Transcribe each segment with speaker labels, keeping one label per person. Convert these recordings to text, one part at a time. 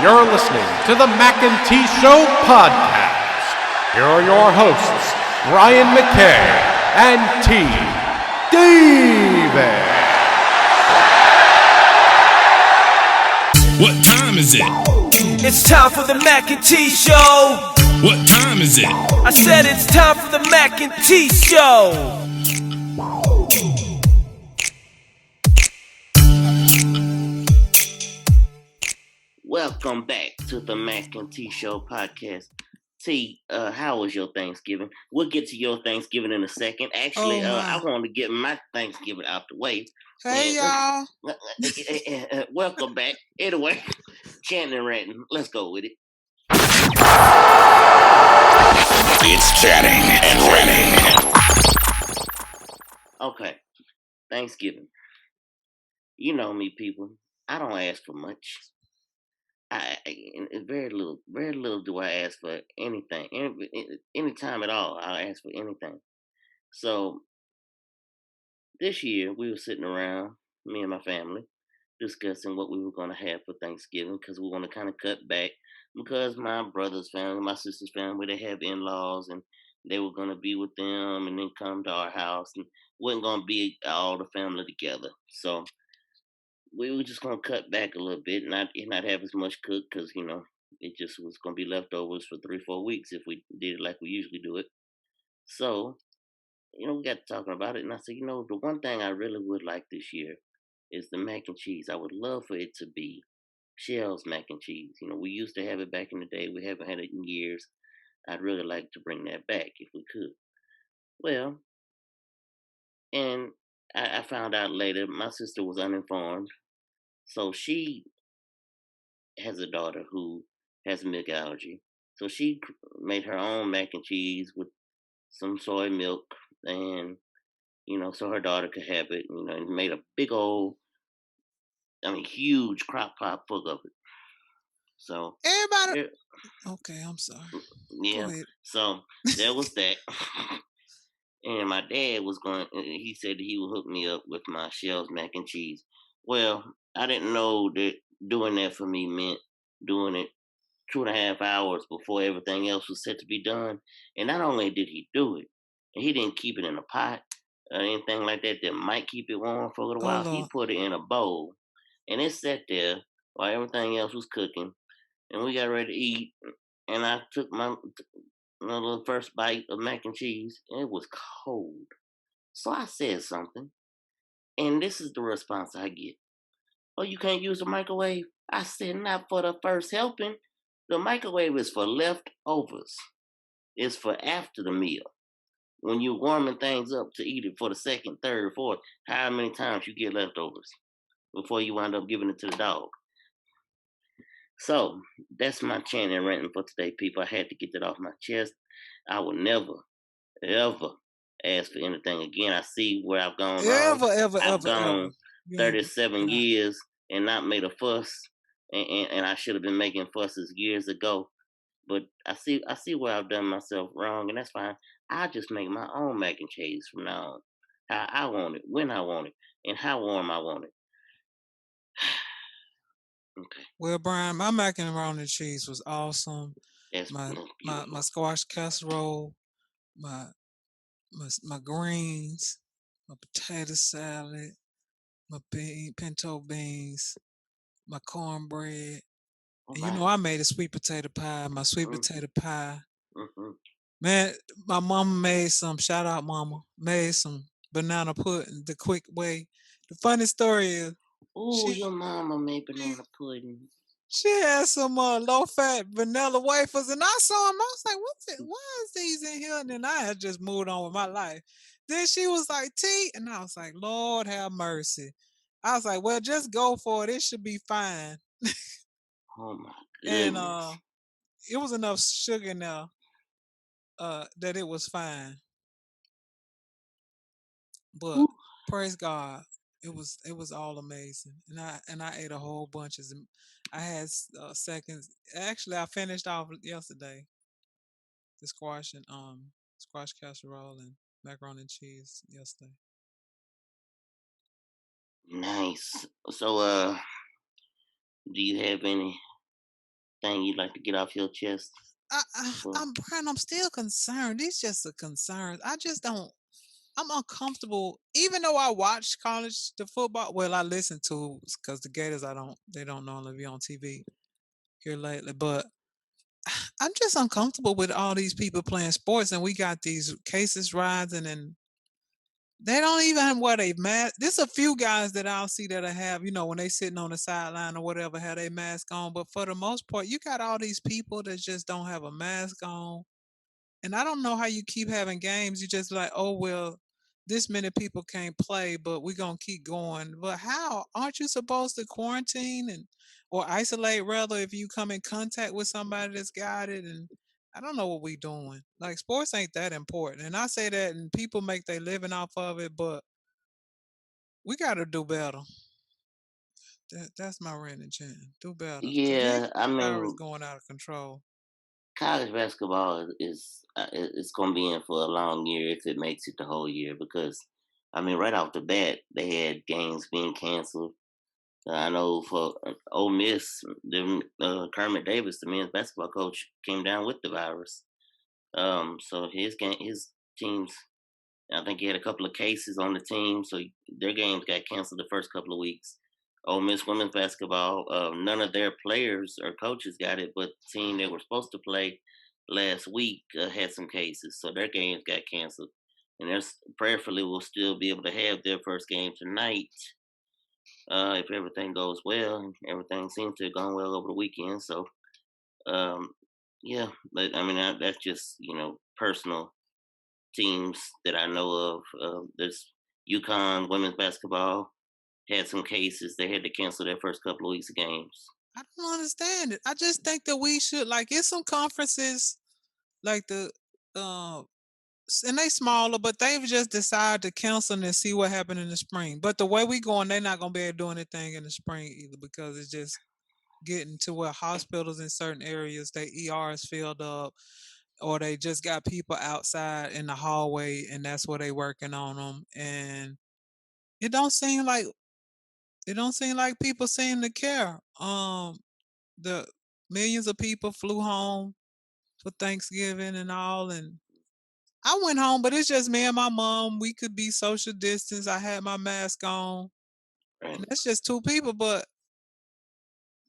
Speaker 1: you're listening to the Mackay T Show podcast. Here are your hosts, Brian Mackay and T Davis.
Speaker 2: What time is it?
Speaker 3: It's time for the Mackay T Show.
Speaker 2: What time is it?
Speaker 3: I said it's time for the Mackay T Show.
Speaker 4: Welcome back to the Mackay T Show podcast. T, how was your Thanksgiving? We'll get to your Thanksgiving in a second. Actually, I want to get my Thanksgiving out the way.
Speaker 5: Hey, y'all.
Speaker 4: Welcome back. Anyway, Chantin Rantin, let's go with it.
Speaker 2: It's Chanting and Ranting.
Speaker 4: Okay, Thanksgiving. You know me, people. I don't ask for much. Very little do I ask for anything. Any time at all, I'll ask for anything. So this year we were sitting around, me and my family, discussing what we were going to have for Thanksgiving because we want to kind of cut back because my brother's family, my sister's family, they have in-laws and they were going to be with them and then come to our house and wasn't going to be all the family together. So we were just going to cut back a little bit, not have as much cooked because, you know, it just was going to be leftovers for 3-4 weeks if we did it like we usually do it. So, you know, we got to talking about it, and I said, you know, the one thing I really would like this year is the mac and cheese. I would love for it to be Shell's mac and cheese. You know, we used to have it back in the day. We haven't had it in years. I'd really like to bring that back if we could. Well, and I found out later, my sister was uninformed. So she has a daughter who has a milk allergy. So she made her own mac and cheese with some soy milk and, you know, so her daughter could have it, you know, and made a big old, huge crock pot full of it. So
Speaker 5: Everybody. Okay, I'm sorry.
Speaker 4: Yeah. So there was that. And my dad he said that he would hook me up with my Shell's mac and cheese. Well, I didn't know that doing that for me meant doing it 2.5 hours before everything else was set to be done. And not only did he do it, and he didn't keep it in a pot or anything like that that might keep it warm for a little while. He put it in a bowl, and it sat there while everything else was cooking. And we got ready to eat, and I took my little first bite of mac and cheese, and it was cold. So I said something, and this is the response I get. Oh, you can't use the microwave? I said, not for the first helping. The microwave is for leftovers. It's for after the meal. When you're warming things up to eat it for the second, third, fourth, how many times you get leftovers before you wind up giving it to the dog. So that's my Chantin Rantin for today, people. I had to get that off my chest. I will never, ever ask for anything again. I see where I've gone wrong. I've gone 37 years and not made a fuss, and I should have been making fusses years ago. But I see where I've done myself wrong, and that's fine. I'll just make my own mac and cheese from now on. How I want it, when I want it, and how warm I want it. Okay.
Speaker 5: Well, Brian, my macaroni and cheese was awesome.
Speaker 4: That's
Speaker 5: my squash casserole, my greens, my potato salad, my pinto beans, my cornbread. And you know, I made a sweet potato pie, my sweet potato pie.
Speaker 4: Mm-hmm.
Speaker 5: Man, my mama made some, shout out mama, made some banana pudding the quick way. The funny story is,
Speaker 4: your mama made banana pudding.
Speaker 5: She had some low-fat vanilla wafers, and I saw them. I was like, why is these in here? And then I had just moved on with my life. Then she was like, T, and I was like, Lord have mercy. I was like, well, just go for it. It should be fine.
Speaker 4: Oh, my goodness.
Speaker 5: And it was enough sugar in there that it was fine. But praise God. It was all amazing, and I ate a whole bunch of them. I had seconds. Actually, I finished off yesterday. The squash casserole and macaroni and cheese yesterday.
Speaker 4: Nice. So, do you have any thing you'd like to get off your chest? Well,
Speaker 5: I'm still concerned. These just the concerns. I just don't. I'm uncomfortable, even though I watch the football. Well, I listen to because the Gators, I don't. They don't normally be on TV here lately, but I'm just uncomfortable with all these people playing sports, and we got these cases rising, and they don't even wear a mask. There's a few guys that I'll see that I have, when they sitting on the sideline or whatever, have a mask on. But for the most part, you got all these people that just don't have a mask on. And I don't know how you keep having games. You just like, oh well, this many people can't play, but we're gonna keep going. But how? Aren't you supposed to quarantine or isolate rather if you come in contact with somebody that's got it? And I don't know what we doing. Like sports ain't that important. And I say that and people make their living off of it, but we gotta do better. That's my rant and chant. Do better. Cause
Speaker 4: yeah,
Speaker 5: this
Speaker 4: I
Speaker 5: virus
Speaker 4: mean,
Speaker 5: going out of control.
Speaker 4: college basketball it's going to be in for a long year if it makes it the whole year because I mean right off the bat they had games being canceled. I know for Ole Miss, Kermit Davis, the men's basketball coach, came down with the virus. So his teams, I think he had a couple of cases on the team, so their games got canceled the first couple of weeks. Ole Miss women's basketball, none of their players or coaches got it, but the team they were supposed to play last week had some cases, so their games got canceled. And there's prayerfully will still be able to have their first game tonight if everything goes well. And everything seems to have gone well over the weekend. So um, yeah, but I mean that's just personal teams that I know of. There's UConn women's basketball had some cases. They had to cancel their first couple of weeks of games.
Speaker 5: I don't understand it. I just think that we should like get some conferences like uh and they smaller, but they've just decided to cancel and see what happened in the spring. But the way we going, they're not gonna be able to do anything in the spring either because it's just getting to where hospitals in certain areas, they ERs filled up, or they just got people outside in the hallway, and that's where they working on them. And it don't seem like people seem to care. The millions of people flew home for Thanksgiving and all, and I went home, but it's just me and my mom. We could be social distance. I had my mask on,
Speaker 4: Right?
Speaker 5: and that's just two people. But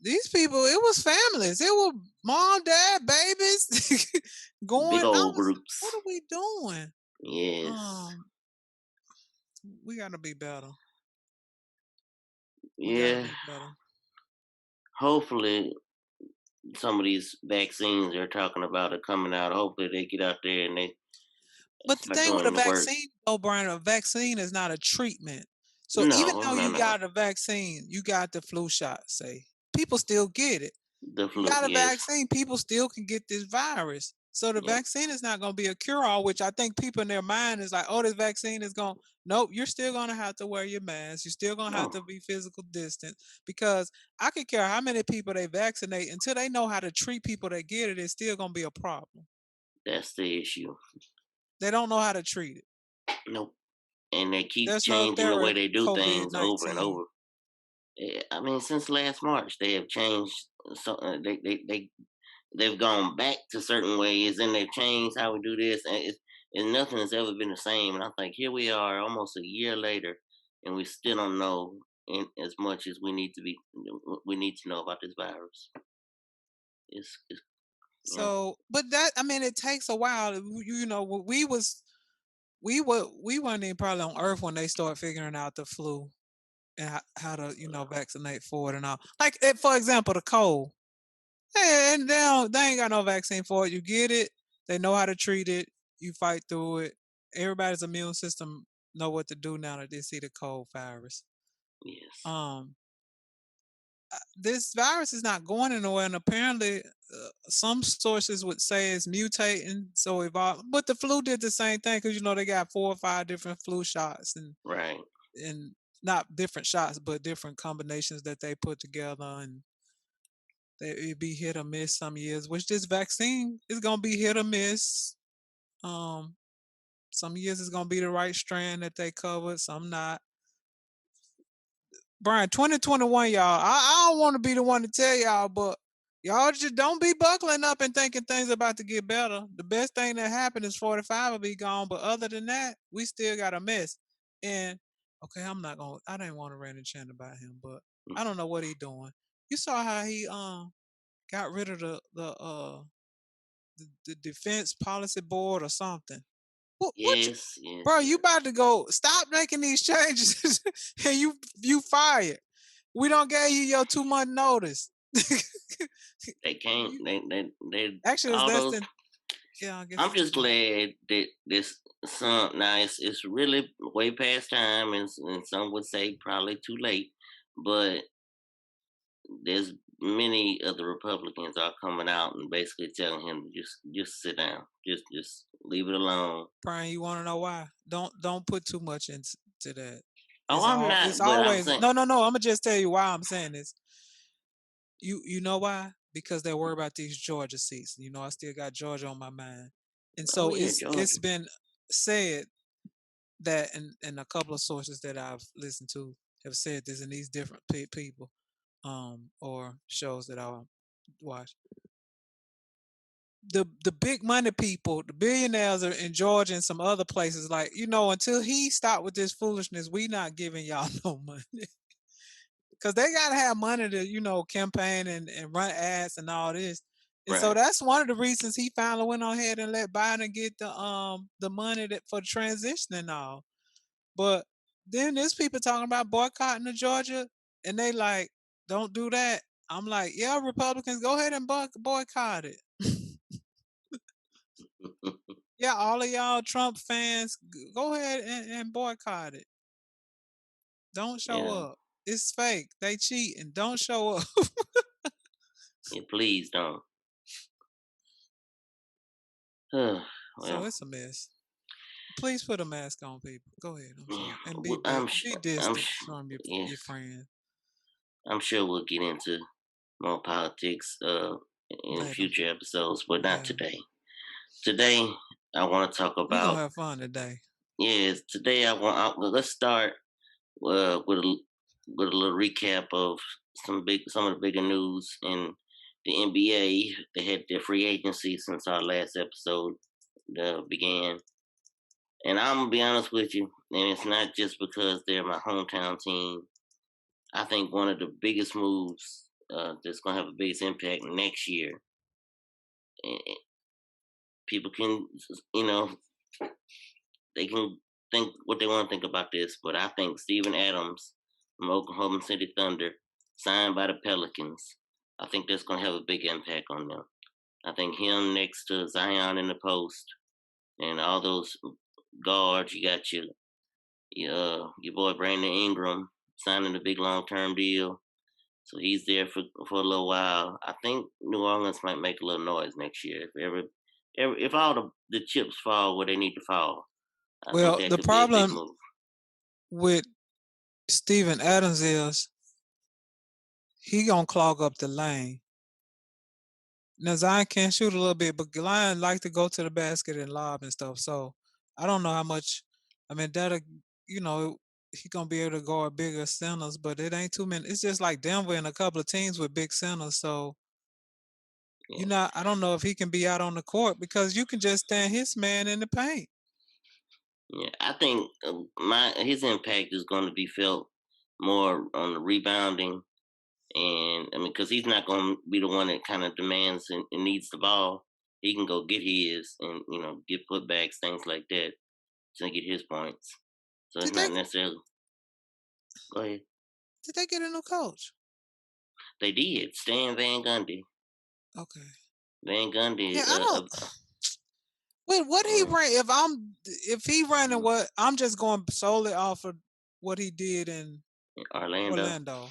Speaker 5: these people, it was families. It was mom, dad, babies
Speaker 4: Big
Speaker 5: going. I
Speaker 4: old
Speaker 5: was,
Speaker 4: groups.
Speaker 5: what are we doing?
Speaker 4: Yes.
Speaker 5: Um, we gotta be better. We gotta
Speaker 4: Yeah.
Speaker 5: be better.
Speaker 4: Hopefully, some of these vaccines they're talking about are coming out. Hopefully, they get out there and they
Speaker 5: But the
Speaker 4: start
Speaker 5: thing with a
Speaker 4: doing the work.
Speaker 5: vaccine, though, Brian, a vaccine is not a treatment. So even
Speaker 4: No,
Speaker 5: though
Speaker 4: no,
Speaker 5: you
Speaker 4: no.
Speaker 5: got a vaccine, you got the flu shot, say, people still get it.
Speaker 4: The
Speaker 5: You
Speaker 4: flu.
Speaker 5: got a
Speaker 4: Yes.
Speaker 5: vaccine, people still can get this virus. So the
Speaker 4: Yep.
Speaker 5: vaccine is not going to be a cure all, which I think people in their mind is like, oh, this vaccine is going, nope, you're still going to have to wear your mask. You're still going to have
Speaker 4: No,
Speaker 5: to be physical distance because I could care how many people they vaccinate until they know how to treat people that get it, it's still going to be a problem.
Speaker 4: that's the issue.
Speaker 5: They don't know how to treat it.
Speaker 4: Nope. And they keep
Speaker 5: There's no
Speaker 4: changing the way they do
Speaker 5: COVID
Speaker 4: things over and
Speaker 5: 19.
Speaker 4: over. I mean, since last March, they have changed. So they've gone back to certain ways, and they've changed how we do this, and nothing has ever been the same. And I think here we are, almost a year later, and we still don't know as much as we need to know about this virus. It's you know
Speaker 5: But that, I mean, it takes a while. We weren't even probably on Earth when they started figuring out the flu and how to vaccinate for it and all. Like for example, the cold. And they ain't got no vaccine for it. You get it. They know how to treat it. You fight through it. Everybody's immune system know what to do now that they see the cold virus.
Speaker 4: yes,
Speaker 5: Um, this virus is not going anywhere, and apparently, some sources would say it's mutating, so evolve. But the flu did the same thing because they got 4 or 5 different flu shots,
Speaker 4: right.
Speaker 5: and not different shots, but different combinations that they put together, and it be hit or miss some years. Which this vaccine is gonna be hit or miss. Um, some years it's gonna be the right strand that they covered, some not. Brian, 2021, y'all. I don't want to be the one to tell y'all, but Y'all just don't be buckling up and thinking things about to get better. The best thing that happened is 45 will be gone. But other than that, we still got a mess. And okay, I didn't want to rant and chant about him, but I don't know what he doing. You saw how he got rid of the defense policy board or something. What
Speaker 4: Yes, yes,
Speaker 5: bro, you
Speaker 4: yes.
Speaker 5: about to go stop making these changes and you fired. We don't give you your 2-month notice.
Speaker 4: They can't.
Speaker 5: You-
Speaker 4: They
Speaker 5: Actually, it's
Speaker 4: all
Speaker 5: less
Speaker 4: those.
Speaker 5: than yeah, I guess
Speaker 4: I'm
Speaker 5: it's
Speaker 4: just
Speaker 5: 2 months.
Speaker 4: glad that this some now it's really way past time, and some would say probably too late, but there's many of the Republicans are coming out and basically telling him to just sit down, just leave it alone.
Speaker 5: Brian, you want to know why? Don't put too much into that.
Speaker 4: Oh, I'm
Speaker 5: It's
Speaker 4: not, but I'm
Speaker 5: always
Speaker 4: saying
Speaker 5: no. I'm gonna just tell you why I'm saying this. You know why? Because they're worried about these Georgia seats. You know, I still got Georgia on my mind, and
Speaker 4: oh
Speaker 5: so
Speaker 4: yeah,
Speaker 5: it's
Speaker 4: Georgia.
Speaker 5: been said that, and a couple of sources that I've listened to have said this, in these different people, or shows that I watch. The big money people, the billionaires are in Georgia and some other places. Like, until he stopped with this foolishness, we not giving y'all no money. Because they gotta have money to, campaign and run ads and all this. And so
Speaker 4: Right.
Speaker 5: that's one of the reasons he finally went on ahead and let Biden get the money that for transition and all. But then there's people talking about boycotting the Georgia, and they like, don't do that. I'm like, yeah, Republicans, go ahead and boycott it. Yeah, all of y'all Trump fans, go ahead and boycott it. Don't show
Speaker 4: Yeah.
Speaker 5: up. It's fake. They cheating. Don't show up.
Speaker 4: Yeah, please don't.
Speaker 5: So
Speaker 4: Well,
Speaker 5: it's a mess. Please put a mask on, people. Go ahead. I'm
Speaker 4: yeah,
Speaker 5: sorry, and
Speaker 4: well,
Speaker 5: be
Speaker 4: I'm
Speaker 5: distant
Speaker 4: sure.
Speaker 5: from
Speaker 4: Yes,
Speaker 5: your friend
Speaker 4: I'm sure we'll get into more politics in
Speaker 5: later.
Speaker 4: future episodes, but not
Speaker 5: Yeah,
Speaker 4: today. Today, I want to talk
Speaker 5: we gonna
Speaker 4: about.
Speaker 5: have fun today.
Speaker 4: Yes, today let's start uh, with a with a little recap of some of the bigger news in the NBA. They had their free agency since our last episode began, and I'm gonna be honest with you, and it's not just because they're my hometown team. I think one of the biggest moves that's gonna have the biggest impact next year. And people can, you know, they can think what they want to think about this, but I think Steven Adams from Oklahoma City Thunder, signed by the Pelicans, I think that's going to have a big impact on them. I think him next to Zion in the post and all those guards, you got your boy Brandon Ingram signing a big long term deal, so he's there for a little while. I think New Orleans might make a little noise next year if all the chips fall where they need to fall. I think
Speaker 5: Well,
Speaker 4: that
Speaker 5: the
Speaker 4: could be a big
Speaker 5: problem
Speaker 4: move.
Speaker 5: with Steven Adams is he gonna clog up the lane. Now Zion can shoot a little bit, but Lion like to go to the basket and lob and stuff. So I don't know how much. I mean, you know he gonna be able to guard bigger centers, but it ain't too many. It's just like Denver and a couple of teams with big centers. So
Speaker 4: Yeah,
Speaker 5: I don't know if he can be out on the court because you can just stand his man in the paint.
Speaker 4: yeah. I think my his impact is going to be felt more on the rebounding, and I mean, because he's not going to be the one that kind of demands and needs the ball. He can go get his and get putbacks, things like that, to get his points. So it's
Speaker 5: Did they
Speaker 4: not necessarily. Go ahead.
Speaker 5: did they get a new coach?
Speaker 4: They did. Stan Van Gundy.
Speaker 5: Okay.
Speaker 4: Van Gundy.
Speaker 5: Yeah, I don't. Wait, what he
Speaker 4: Mm,
Speaker 5: ran? If he running what I'm just going solely off of what he did in
Speaker 4: Orlando.
Speaker 5: Orlando.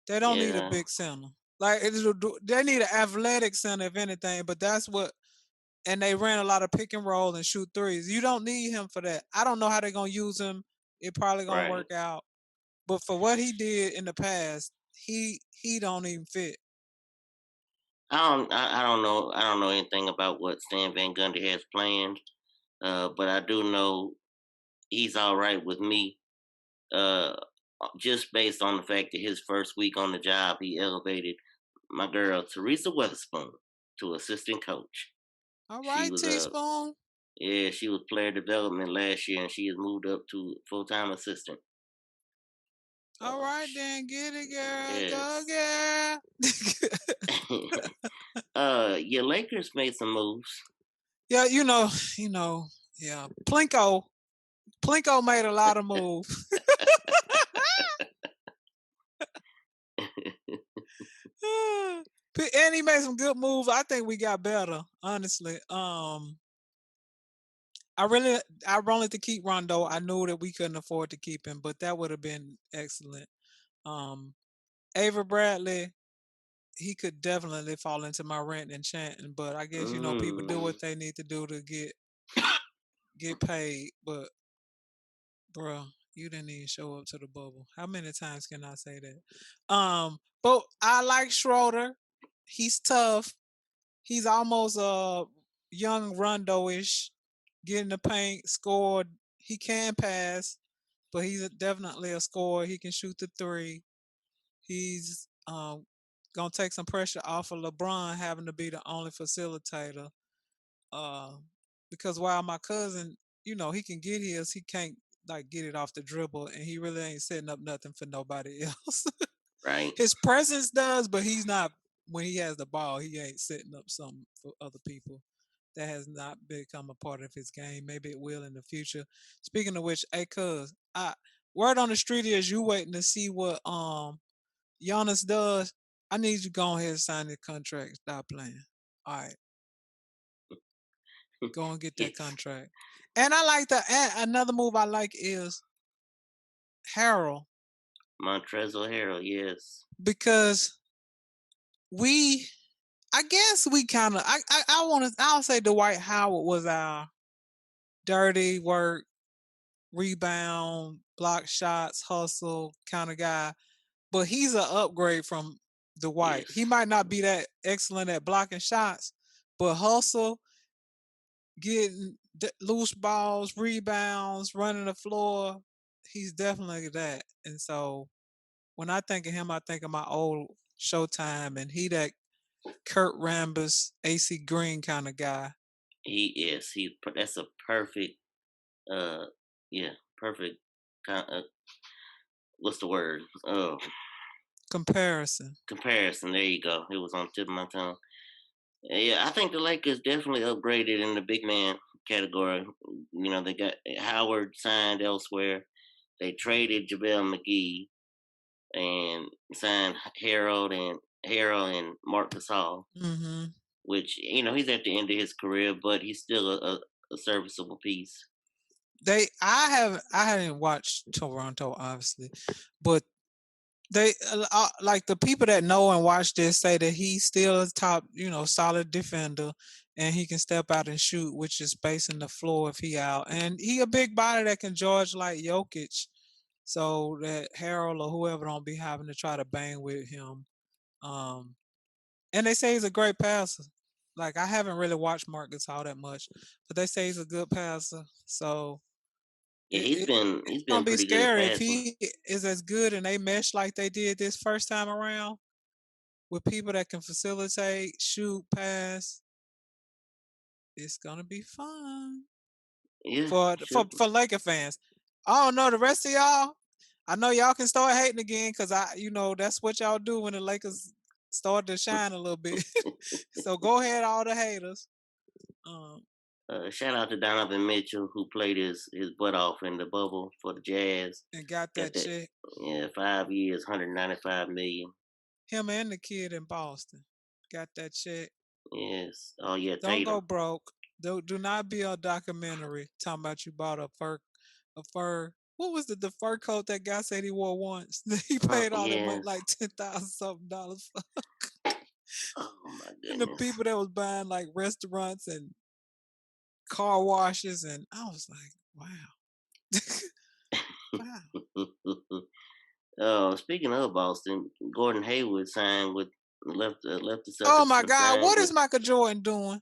Speaker 5: They don't need a
Speaker 4: Yeah.
Speaker 5: big center. Like they need an athletic center if anything. But that's what. And they ran a lot of pick and roll and shoot threes. You don't need him for that. I don't know how they're gonna use him. It probably gonna
Speaker 4: Right.
Speaker 5: work out. But for what he did in the past, he don't even fit.
Speaker 4: I don't know. I don't know anything about what Stan Van Gundy has planned. But I do know he's all right with me. Uh, just based on the fact that his first week on the job, he elevated my girl Teresa Weatherspoon to assistant coach.
Speaker 5: All
Speaker 4: She
Speaker 5: right,
Speaker 4: was
Speaker 5: teaspoon.
Speaker 4: she was player development last year, and she has moved up to full time assistant.
Speaker 5: All right, then get it, girl. Go,
Speaker 4: Yes.
Speaker 5: girl.
Speaker 4: Your Lakers made some moves.
Speaker 5: Yeah, yeah. Plinko made a lot of moves. And he made some good moves. I think we got better, honestly. I wanted to keep Rondo. I knew that we couldn't afford to keep him, but that would have been excellent. Ava Bradley, he could definitely fall into my rant and chanting, but I guess people do what they need to do to get paid. But bro, you didn't even show up to the bubble. How many times can I say that? But I like Schroeder. He's tough. He's almost young Rondo-ish, getting the paint, scored. He can pass, but he's definitely a scorer. He can shoot the three. He's gonna take some pressure off of LeBron having to be the only facilitator. Uh, because while my cousin, he can get his, he can't like get it off the dribble, and he really ain't setting up nothing for nobody else.
Speaker 4: Right.
Speaker 5: His presence does, but he's not. When he has the ball, he ain't setting up something for other people. That has not become a part of his game. Maybe it will in the future. Speaking of which, hey, cuz, word on the street is you waiting to see what Giannis does. I need you to go ahead and sign the contract. Stop playing. All right, go and get that
Speaker 4: Yes.
Speaker 5: contract. And I like another move I like is Harold,
Speaker 4: Montrezl Harrell, yes.
Speaker 5: because I guess we kind of I'll say Dwight Howard was our dirty work, rebound, block shots, hustle kind of guy, but he's an upgrade from Dwight.
Speaker 4: Yes.
Speaker 5: He might not be that excellent at blocking shots, but hustle, getting loose balls, rebounds, running the floor, he's definitely that. And so when I think of him, I think of my old Showtime, and he that Kurt Rambis, AC Green kind of guy.
Speaker 4: That's a perfect uh yeah, perfect what's the word?
Speaker 5: Comparison.
Speaker 4: Comparison. There you go. It was on the tip of my tongue. Yeah, I think the Lakers definitely upgraded in the big man category. They got Howard signed elsewhere. They traded JaVale McGee and signed Harold and Mark Gasol,
Speaker 5: Mm-hmm.
Speaker 4: which he's at the end of his career, but he's still a serviceable piece.
Speaker 5: I hadn't watched Toronto obviously, but they like the people that know and watch this say that he's still a top, solid defender, and he can step out and shoot, which is spacing the floor if he out, and he a big body that can charge like Jokic, so that Harold or whoever don't be having to try to bang with him. Um, and they say he's a great passer. Like I haven't really watched Mark Gasol that much, but they say he's a good passer. So
Speaker 4: Yeah,
Speaker 5: it,
Speaker 4: he's
Speaker 5: it
Speaker 4: been
Speaker 5: it's
Speaker 4: he's
Speaker 5: gonna
Speaker 4: been
Speaker 5: be
Speaker 4: pretty good
Speaker 5: scary if
Speaker 4: passing.
Speaker 5: he is as good and they mesh like they did this first time around with people that can facilitate, shoot, pass. It's gonna be fun
Speaker 4: Yeah,
Speaker 5: for
Speaker 4: should
Speaker 5: Laker fans. I don't know the rest of y'all. I know y'all can start hating again because that's what y'all do when the Lakers start to shine a little bit. So go ahead, all the haters. Um,
Speaker 4: shout out to Donovan Mitchell who played his butt off in the bubble for the Jazz.
Speaker 5: and got
Speaker 4: Got
Speaker 5: that
Speaker 4: that,
Speaker 5: check.
Speaker 4: 5 years, 195 million.
Speaker 5: Him and the kid in Boston got that check.
Speaker 4: Yes. Oh yeah,
Speaker 5: Don't
Speaker 4: Tatum.
Speaker 5: go broke. Do not be a documentary talking about you bought a fur. What was the fur coat that guy said he wore once? He paid all that money,
Speaker 4: Yes.
Speaker 5: like $10,000 for.
Speaker 4: Oh my
Speaker 5: And the
Speaker 4: goodness.
Speaker 5: people that was buying like restaurants and car washes, and I was like, wow, wow.
Speaker 4: Oh, speaking of Boston, Gordon Hayward signed with left the
Speaker 5: Oh
Speaker 4: Celtics
Speaker 5: my
Speaker 4: and
Speaker 5: God,
Speaker 4: signed
Speaker 5: what
Speaker 4: with
Speaker 5: is Michael Jordan doing?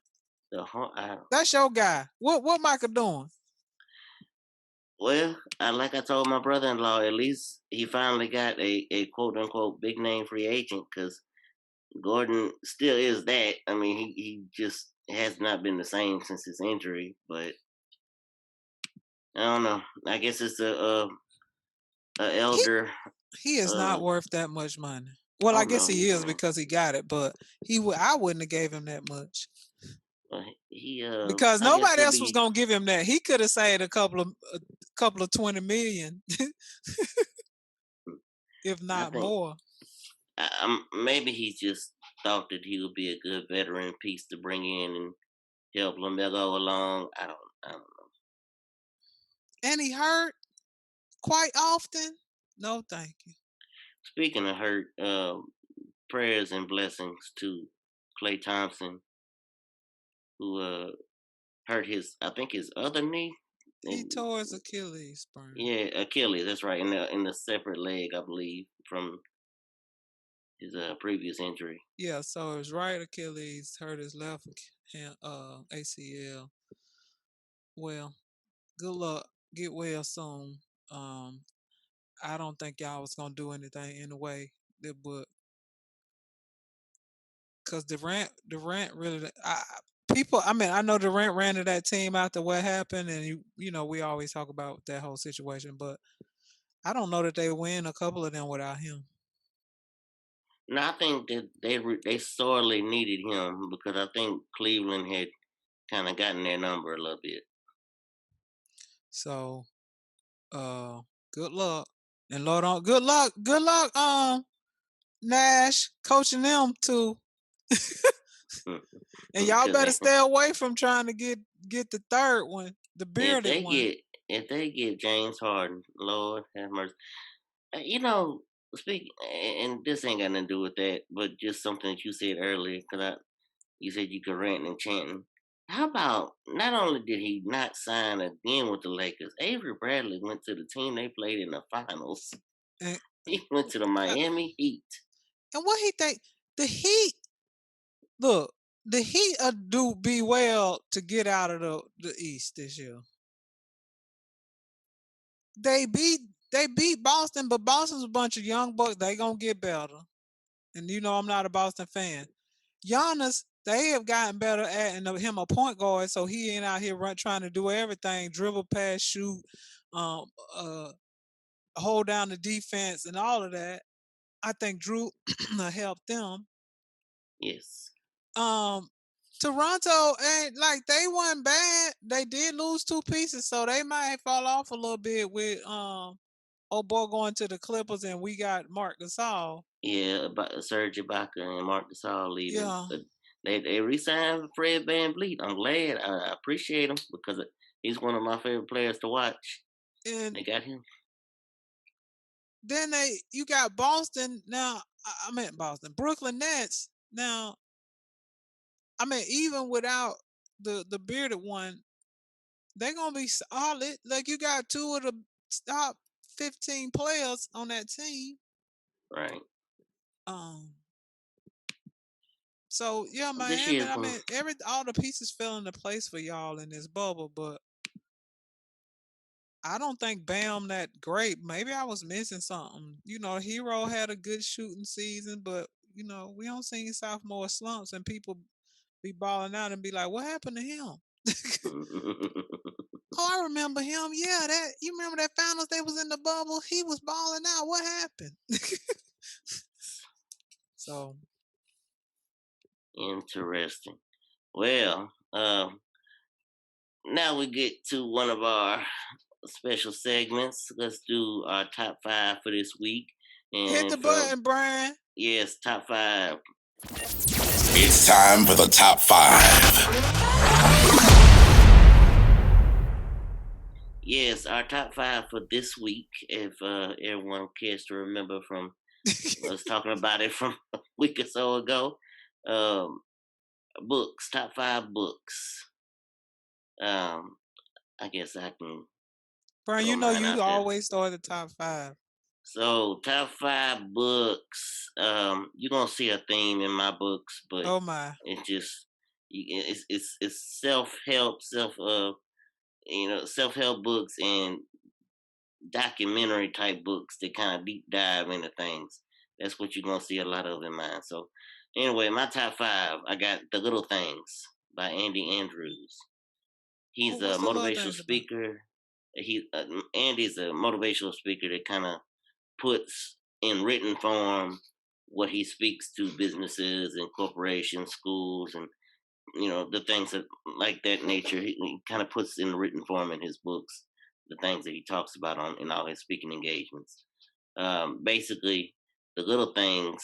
Speaker 4: the I,
Speaker 5: That's your guy. What Michael doing?
Speaker 4: well, like I told my brother-in-law, at least he finally got a quote unquote big name free agent because Gordon still is that. I mean, he just has not been the same since his injury. But I don't know. I guess it's a
Speaker 5: He
Speaker 4: elder.
Speaker 5: he is
Speaker 4: Uh,
Speaker 5: not worth that much money. Well,
Speaker 4: oh
Speaker 5: I guess
Speaker 4: no,
Speaker 5: he
Speaker 4: he's
Speaker 5: is
Speaker 4: not.
Speaker 5: because he got it, but I wouldn't have gave him that much
Speaker 4: He
Speaker 5: because
Speaker 4: I guess
Speaker 5: nobody
Speaker 4: he'll
Speaker 5: else was
Speaker 4: be.
Speaker 5: gonna give him that. He could have saved a couple of 20 million, if
Speaker 4: I
Speaker 5: not
Speaker 4: think
Speaker 5: more.
Speaker 4: maybe he just thought that he would be a good veteran piece to bring in and help Lamelo along. I don't know.
Speaker 5: And he hurt quite often. No, thank you.
Speaker 4: Speaking of hurt, prayers and blessings to Clay Thompson, who hurt I think his other knee.
Speaker 5: He
Speaker 4: And,
Speaker 5: tore his Achilles, Brian.
Speaker 4: yeah, Achilles. That's right. In the separate leg, I believe, from his previous injury.
Speaker 5: Yeah, so his right Achilles hurt his left ACL. Well, good luck. Get well soon. Um, I don't think y'all was gonna do anything anyway that would, cause Durant really, people. I mean, I know Durant ran to that team after what happened, and we always talk about that whole situation, but I don't know that they win a couple of them without him.
Speaker 4: No, I think that they sorely needed him because I think Cleveland had kind of gotten their number a little bit.
Speaker 5: So, uh, good luck, and Lord on good luck, Nash coaching them too. And y'all
Speaker 4: Because
Speaker 5: better stay away from trying to get the third one, the
Speaker 4: if
Speaker 5: bearded
Speaker 4: they
Speaker 5: one.
Speaker 4: get if they get James Harden, Lord have mercy. Speak, and this ain't got nothing to do with that, but just something that you said earlier. Because you said you could rant and chanting. How about not only did he not sign again with the Lakers, Avery Bradley went to the team they played in the finals.
Speaker 5: And
Speaker 4: He went to the
Speaker 5: uh,
Speaker 4: Miami Heat.
Speaker 5: and what he think the Heat look the Heat do be well to get out of the East this year. They beat they beat Boston, but Boston's a bunch of young bucks. They gonna get better. And I'm not a Boston fan. Giannis, they have gotten better at him a point guard, so he ain't out here trying to do everything, dribble, pass, shoot, um, uh, hold down the defense, and all of that. I think Drew helped them.
Speaker 4: Yes.
Speaker 5: Um, Toronto ain't like they weren't bad. They did lose two pieces, so they might fall off a little bit with old boy going to the Clippers, and we got Mark Gasol.
Speaker 4: Yeah, about Serge Ibaka and Mark Gasol leaving.
Speaker 5: Yeah,
Speaker 4: But they re-signed Fred VanVleet. I'm glad. I appreciate him because he's one of my favorite players to watch.
Speaker 5: and
Speaker 4: They got him.
Speaker 5: then you got Boston now. I meant Boston, Brooklyn Nets. Now, I mean, even without the bearded one, they're gonna be solid. Like you got two of the top 15 players on that team.
Speaker 4: Right.
Speaker 5: Um, so yeah,
Speaker 4: This
Speaker 5: Miami.
Speaker 4: year's
Speaker 5: I
Speaker 4: going.
Speaker 5: mean, all the pieces fell into place for y'all in this bubble, but I don't think Bam that great. Maybe I was missing something. Hero had a good shooting season, but we don't see sophomore slumps and people be balling out and be like, "What happened to him?" Oh, I remember him. Yeah, that you remember that finals? They was in the bubble. He was balling out. What happened? So
Speaker 4: Interesting. Well, now we get to one of our special segments. Let's do our top five for this week.
Speaker 5: hit
Speaker 4: And
Speaker 5: the button, Brian.
Speaker 4: yes, top five.
Speaker 2: It's time for the top five.
Speaker 4: Yes, our top five for this week. If everyone cares to remember from us talking about it from a week or so ago. Um, Books, top five books. Um, I guess I can
Speaker 5: Brian,
Speaker 4: throw mine
Speaker 5: you
Speaker 4: out there.
Speaker 5: always start the top five.
Speaker 4: So top five books. You're gonna see a theme in my books, but
Speaker 5: Oh my.
Speaker 4: it's just it's self help, self help books and documentary type books that kind of deep dive into things. That's what you're gonna see a lot of in mine. So anyway, my top 5, I got The Little Things by Andy Andrews. He's a
Speaker 5: What's the little
Speaker 4: motivational
Speaker 5: things about?
Speaker 4: speaker. Andy's a motivational speaker that kind of puts in written form what he speaks to businesses and corporations, schools, and the things that like that nature. He kind of puts in written form in his books the things that he talks about on in all his speaking engagements. Basically, The Little Things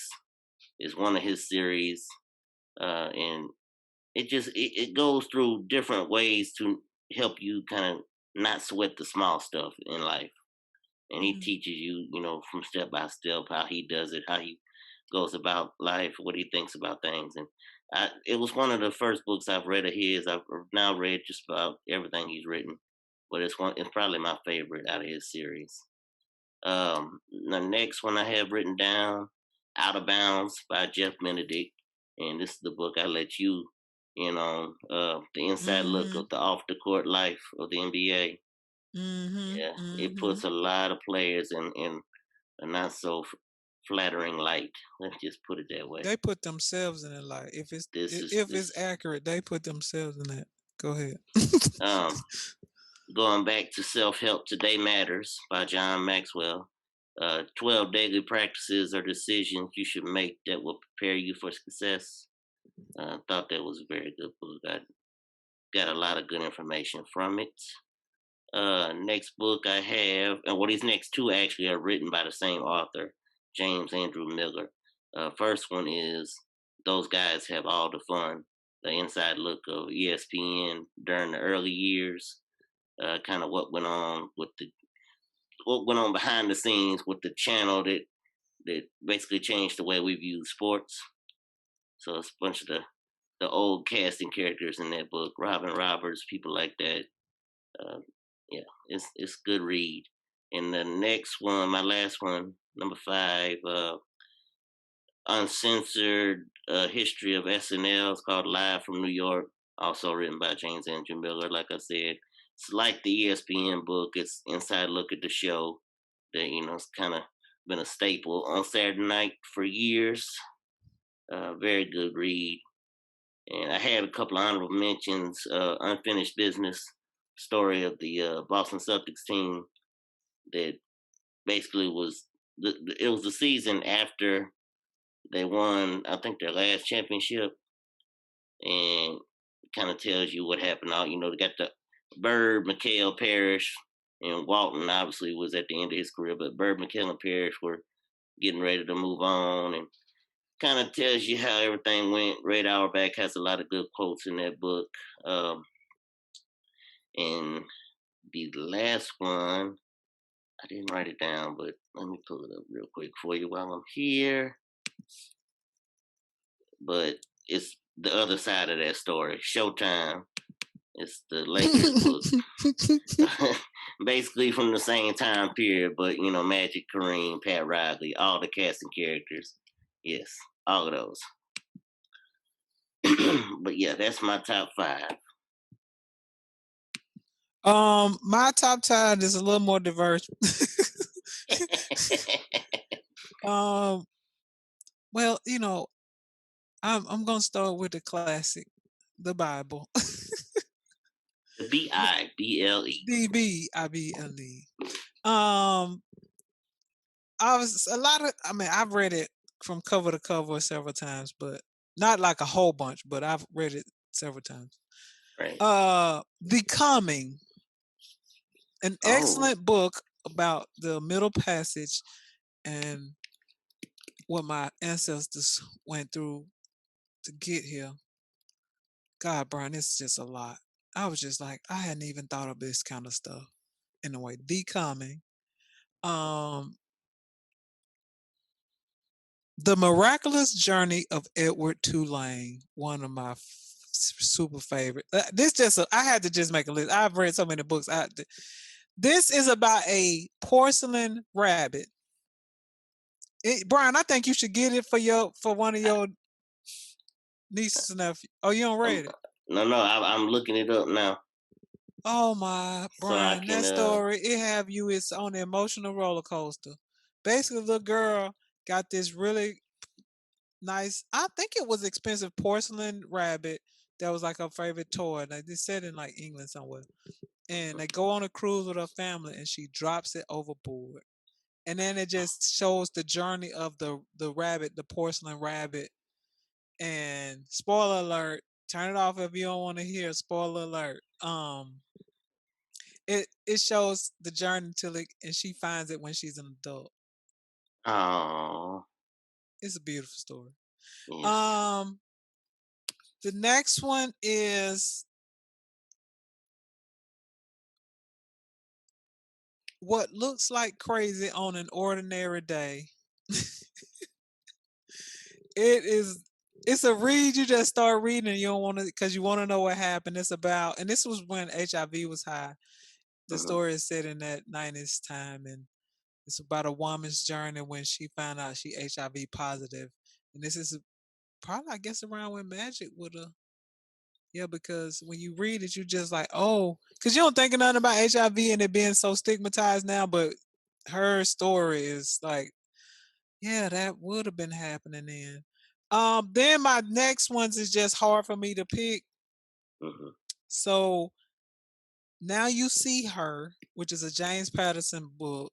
Speaker 4: is one of his series, and it goes through different ways to help you kind of not sweat the small stuff in life. And he
Speaker 5: Mm-hmm.
Speaker 4: teaches you, from step by step how he does it, how he goes about life, what he thinks about things. And it was one of the first books I've read of his. I've now read just about everything he's written, but it's probably my favorite out of his series. The next one I have written down, Out of Bounds by Jeff Benedict, and this is the book I let you in on, the inside look
Speaker 5: Mm-hmm.
Speaker 4: of the off the court life of the NBA.
Speaker 5: Mm-hmm.
Speaker 4: Yeah, it
Speaker 5: Mm-hmm.
Speaker 4: puts a lot of players in a not so flattering light. Let's just put it that way.
Speaker 5: They put themselves in it. Like
Speaker 4: This is
Speaker 5: if it's
Speaker 4: this
Speaker 5: accurate, they put themselves in that. Go ahead.
Speaker 4: um going back to Self Help Today Matters by John Maxwell. 12 daily practices or decisions you should make that will prepare you for success. I thought that was a very good book. I got a lot of good information from it. Next book I have, and these next two actually are written by the same author, James Andrew Miller. First one is Those Guys Have All the Fun, the inside look of ESPN during the early years, kind of what went on behind the scenes with the channel that basically changed the way we view sports. So it's a bunch of the old casting characters in that book, Robin Roberts, people like that. Uh, yeah, it's good read. And the next one, my last one, number 5, uncensored history of SNL. It's called Live from New York, also written by James Andrew Miller. Like I said, it's like the ESPN book. It's inside look at the show that it's kind of been a staple on Saturday night for years. Very good read. And I had a couple of honorable mentions. Unfinished Business, story of the Boston Celtics team that basically it was the season after they won, I think, their last championship, and kind of tells you what happened. They got the Bird, McHale, Parrish, and Walton obviously was at the end of his career, but Bird, McHale, and Parrish were getting ready to move on, and kind of tells you how everything went. Red Auerbach has a lot of good quotes in that book. And the last one, I didn't write it down, but let me pull it up real quick for you while I'm here. But it's the other side of that story. Showtime. It's the Lakers book. Basically from the same time period, but Magic, Kareem, Pat Riley, all the casting characters. Yes, all of those. But yeah, that's my top 5.
Speaker 5: My top 5 is a little more diverse. Well, I'm gonna start with the classic, the Bible.
Speaker 4: The Bible.
Speaker 5: DBIBLE. I've read it from cover to cover several times, but not like a whole bunch, but I've read it several times.
Speaker 4: Right.
Speaker 5: Becoming, an
Speaker 4: Oh,
Speaker 5: excellent book about the middle passage and what my ancestors went through to get here. God, Brian, it's just a lot. I was just like, I hadn't even thought of this kind of stuff in a way. Becoming. The Miraculous Journey of Edward Tulane, one of my super favorite. I had to just make a list. I've read so many books. This is about a porcelain rabbit. Brian, I think you should get it for one of your nieces and nephews. Oh, you don't read it?
Speaker 4: No, I'm looking it up now.
Speaker 5: Oh my,
Speaker 4: So I
Speaker 5: Brian,
Speaker 4: can
Speaker 5: that story, it's on the emotional roller coaster. Basically, the girl got this really nice. I think it was expensive porcelain rabbit that was like her favorite toy. Like they said in like England somewhere. And they go on a cruise with her family, and she drops it overboard. And then it just shows the journey of the rabbit, the porcelain rabbit. And spoiler alert, turn it off if you don't want to hear. Spoiler alert. It shows the journey till it, and she finds it when she's an adult.
Speaker 4: Oh,
Speaker 5: It's a beautiful story.
Speaker 4: yes.
Speaker 5: Um, the next one is what looks like crazy on an ordinary day. It's a read. You just start reading and you don't want to because you want to know what happened. It's about, and this was when HIV was high. The
Speaker 4: Mm-hmm.
Speaker 5: story is set in that 90s time, and it's about a woman's journey when she found out she HIV positive. And this is probably, I guess, around when Magic would have. Yeah, because when you read it, you just like, oh, because you don't think of nothing about HIV and it being so stigmatized now. But her story is like, yeah, that would have been happening then. Then my next ones is just hard for me to pick.
Speaker 4: Mm-hmm.
Speaker 5: So Now You See Her, which is a James Patterson book.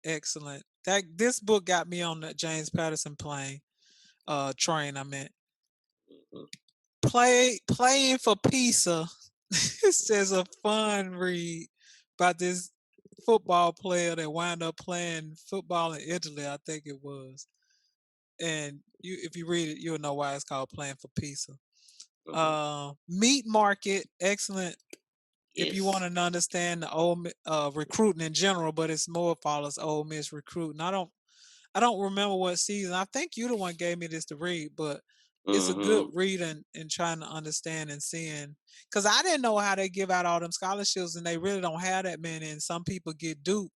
Speaker 5: Excellent. This book got me on the James Patterson train. I meant
Speaker 4: Mm-hmm.
Speaker 5: playing for pizza. It's just a fun read about this football player that wound up playing football in Italy. I think it was. And if you read it, you'll know why it's called Playing for Pizza.
Speaker 4: Mm-hmm.
Speaker 5: Meat Market, excellent if you want
Speaker 4: Yes.
Speaker 5: to understand the old recruiting in general, but it's more follows Ole Miss recruiting. I don't remember what season. I think you the one gave me this to read, but it's a good
Speaker 4: Mm-hmm.
Speaker 5: reading and trying to understand and seeing. Because I didn't know how they give out all them scholarships, and they really don't have that many. And some people get duped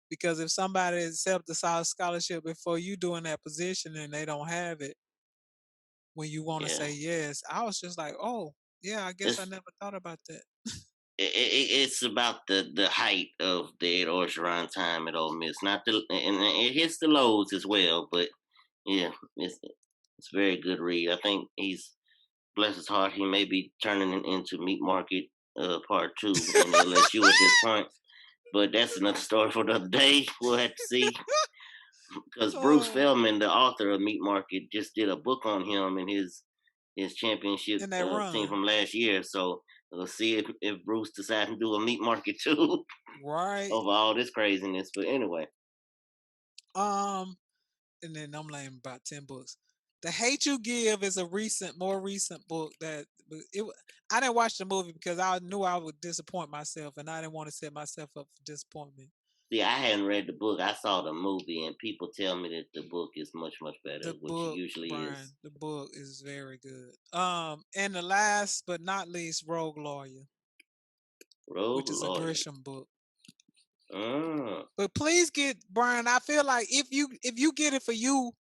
Speaker 5: because if somebody accepts the scholarship before you doing that position and they don't have it when you want to
Speaker 4: Yeah.
Speaker 5: say yes, I was just like, oh yeah, I guess I
Speaker 4: It's
Speaker 5: never thought about that.
Speaker 4: it's about the height of the Ed Orgeron time at Ole Miss, not the and it hits the lows as well, but yeah, it's a very good read. I think he's bless his heart. He may be turning it into Meat Market Part Two in LSU at this point, but that's another story for the other day. We'll have to see because Bruce
Speaker 5: Oh,
Speaker 4: Feldman, the author of Meat Market, just did a book on him and his championship
Speaker 5: and they
Speaker 4: team
Speaker 5: run
Speaker 4: from last year. So we'll see if Bruce decides to do a Meat Market too
Speaker 5: right.
Speaker 4: over all this craziness. But anyway,
Speaker 5: Um, and then I'm laying about 10 books. The Hate You Give is a more recent book that I didn't watch the movie because I knew I would disappoint myself, and I didn't want to set myself up for disappointment.
Speaker 4: see, I hadn't read the book. I saw the movie, and people tell me that the book is much better,
Speaker 5: The
Speaker 4: which it
Speaker 5: book,
Speaker 4: usually is.
Speaker 5: Brian, the book is very good. And the last but not least, Rogue Lawyer,
Speaker 4: Rogue
Speaker 5: which is a
Speaker 4: Lawyer.
Speaker 5: Grisham book.
Speaker 4: Mm.
Speaker 5: But please get Brian. I feel like if you get it for you,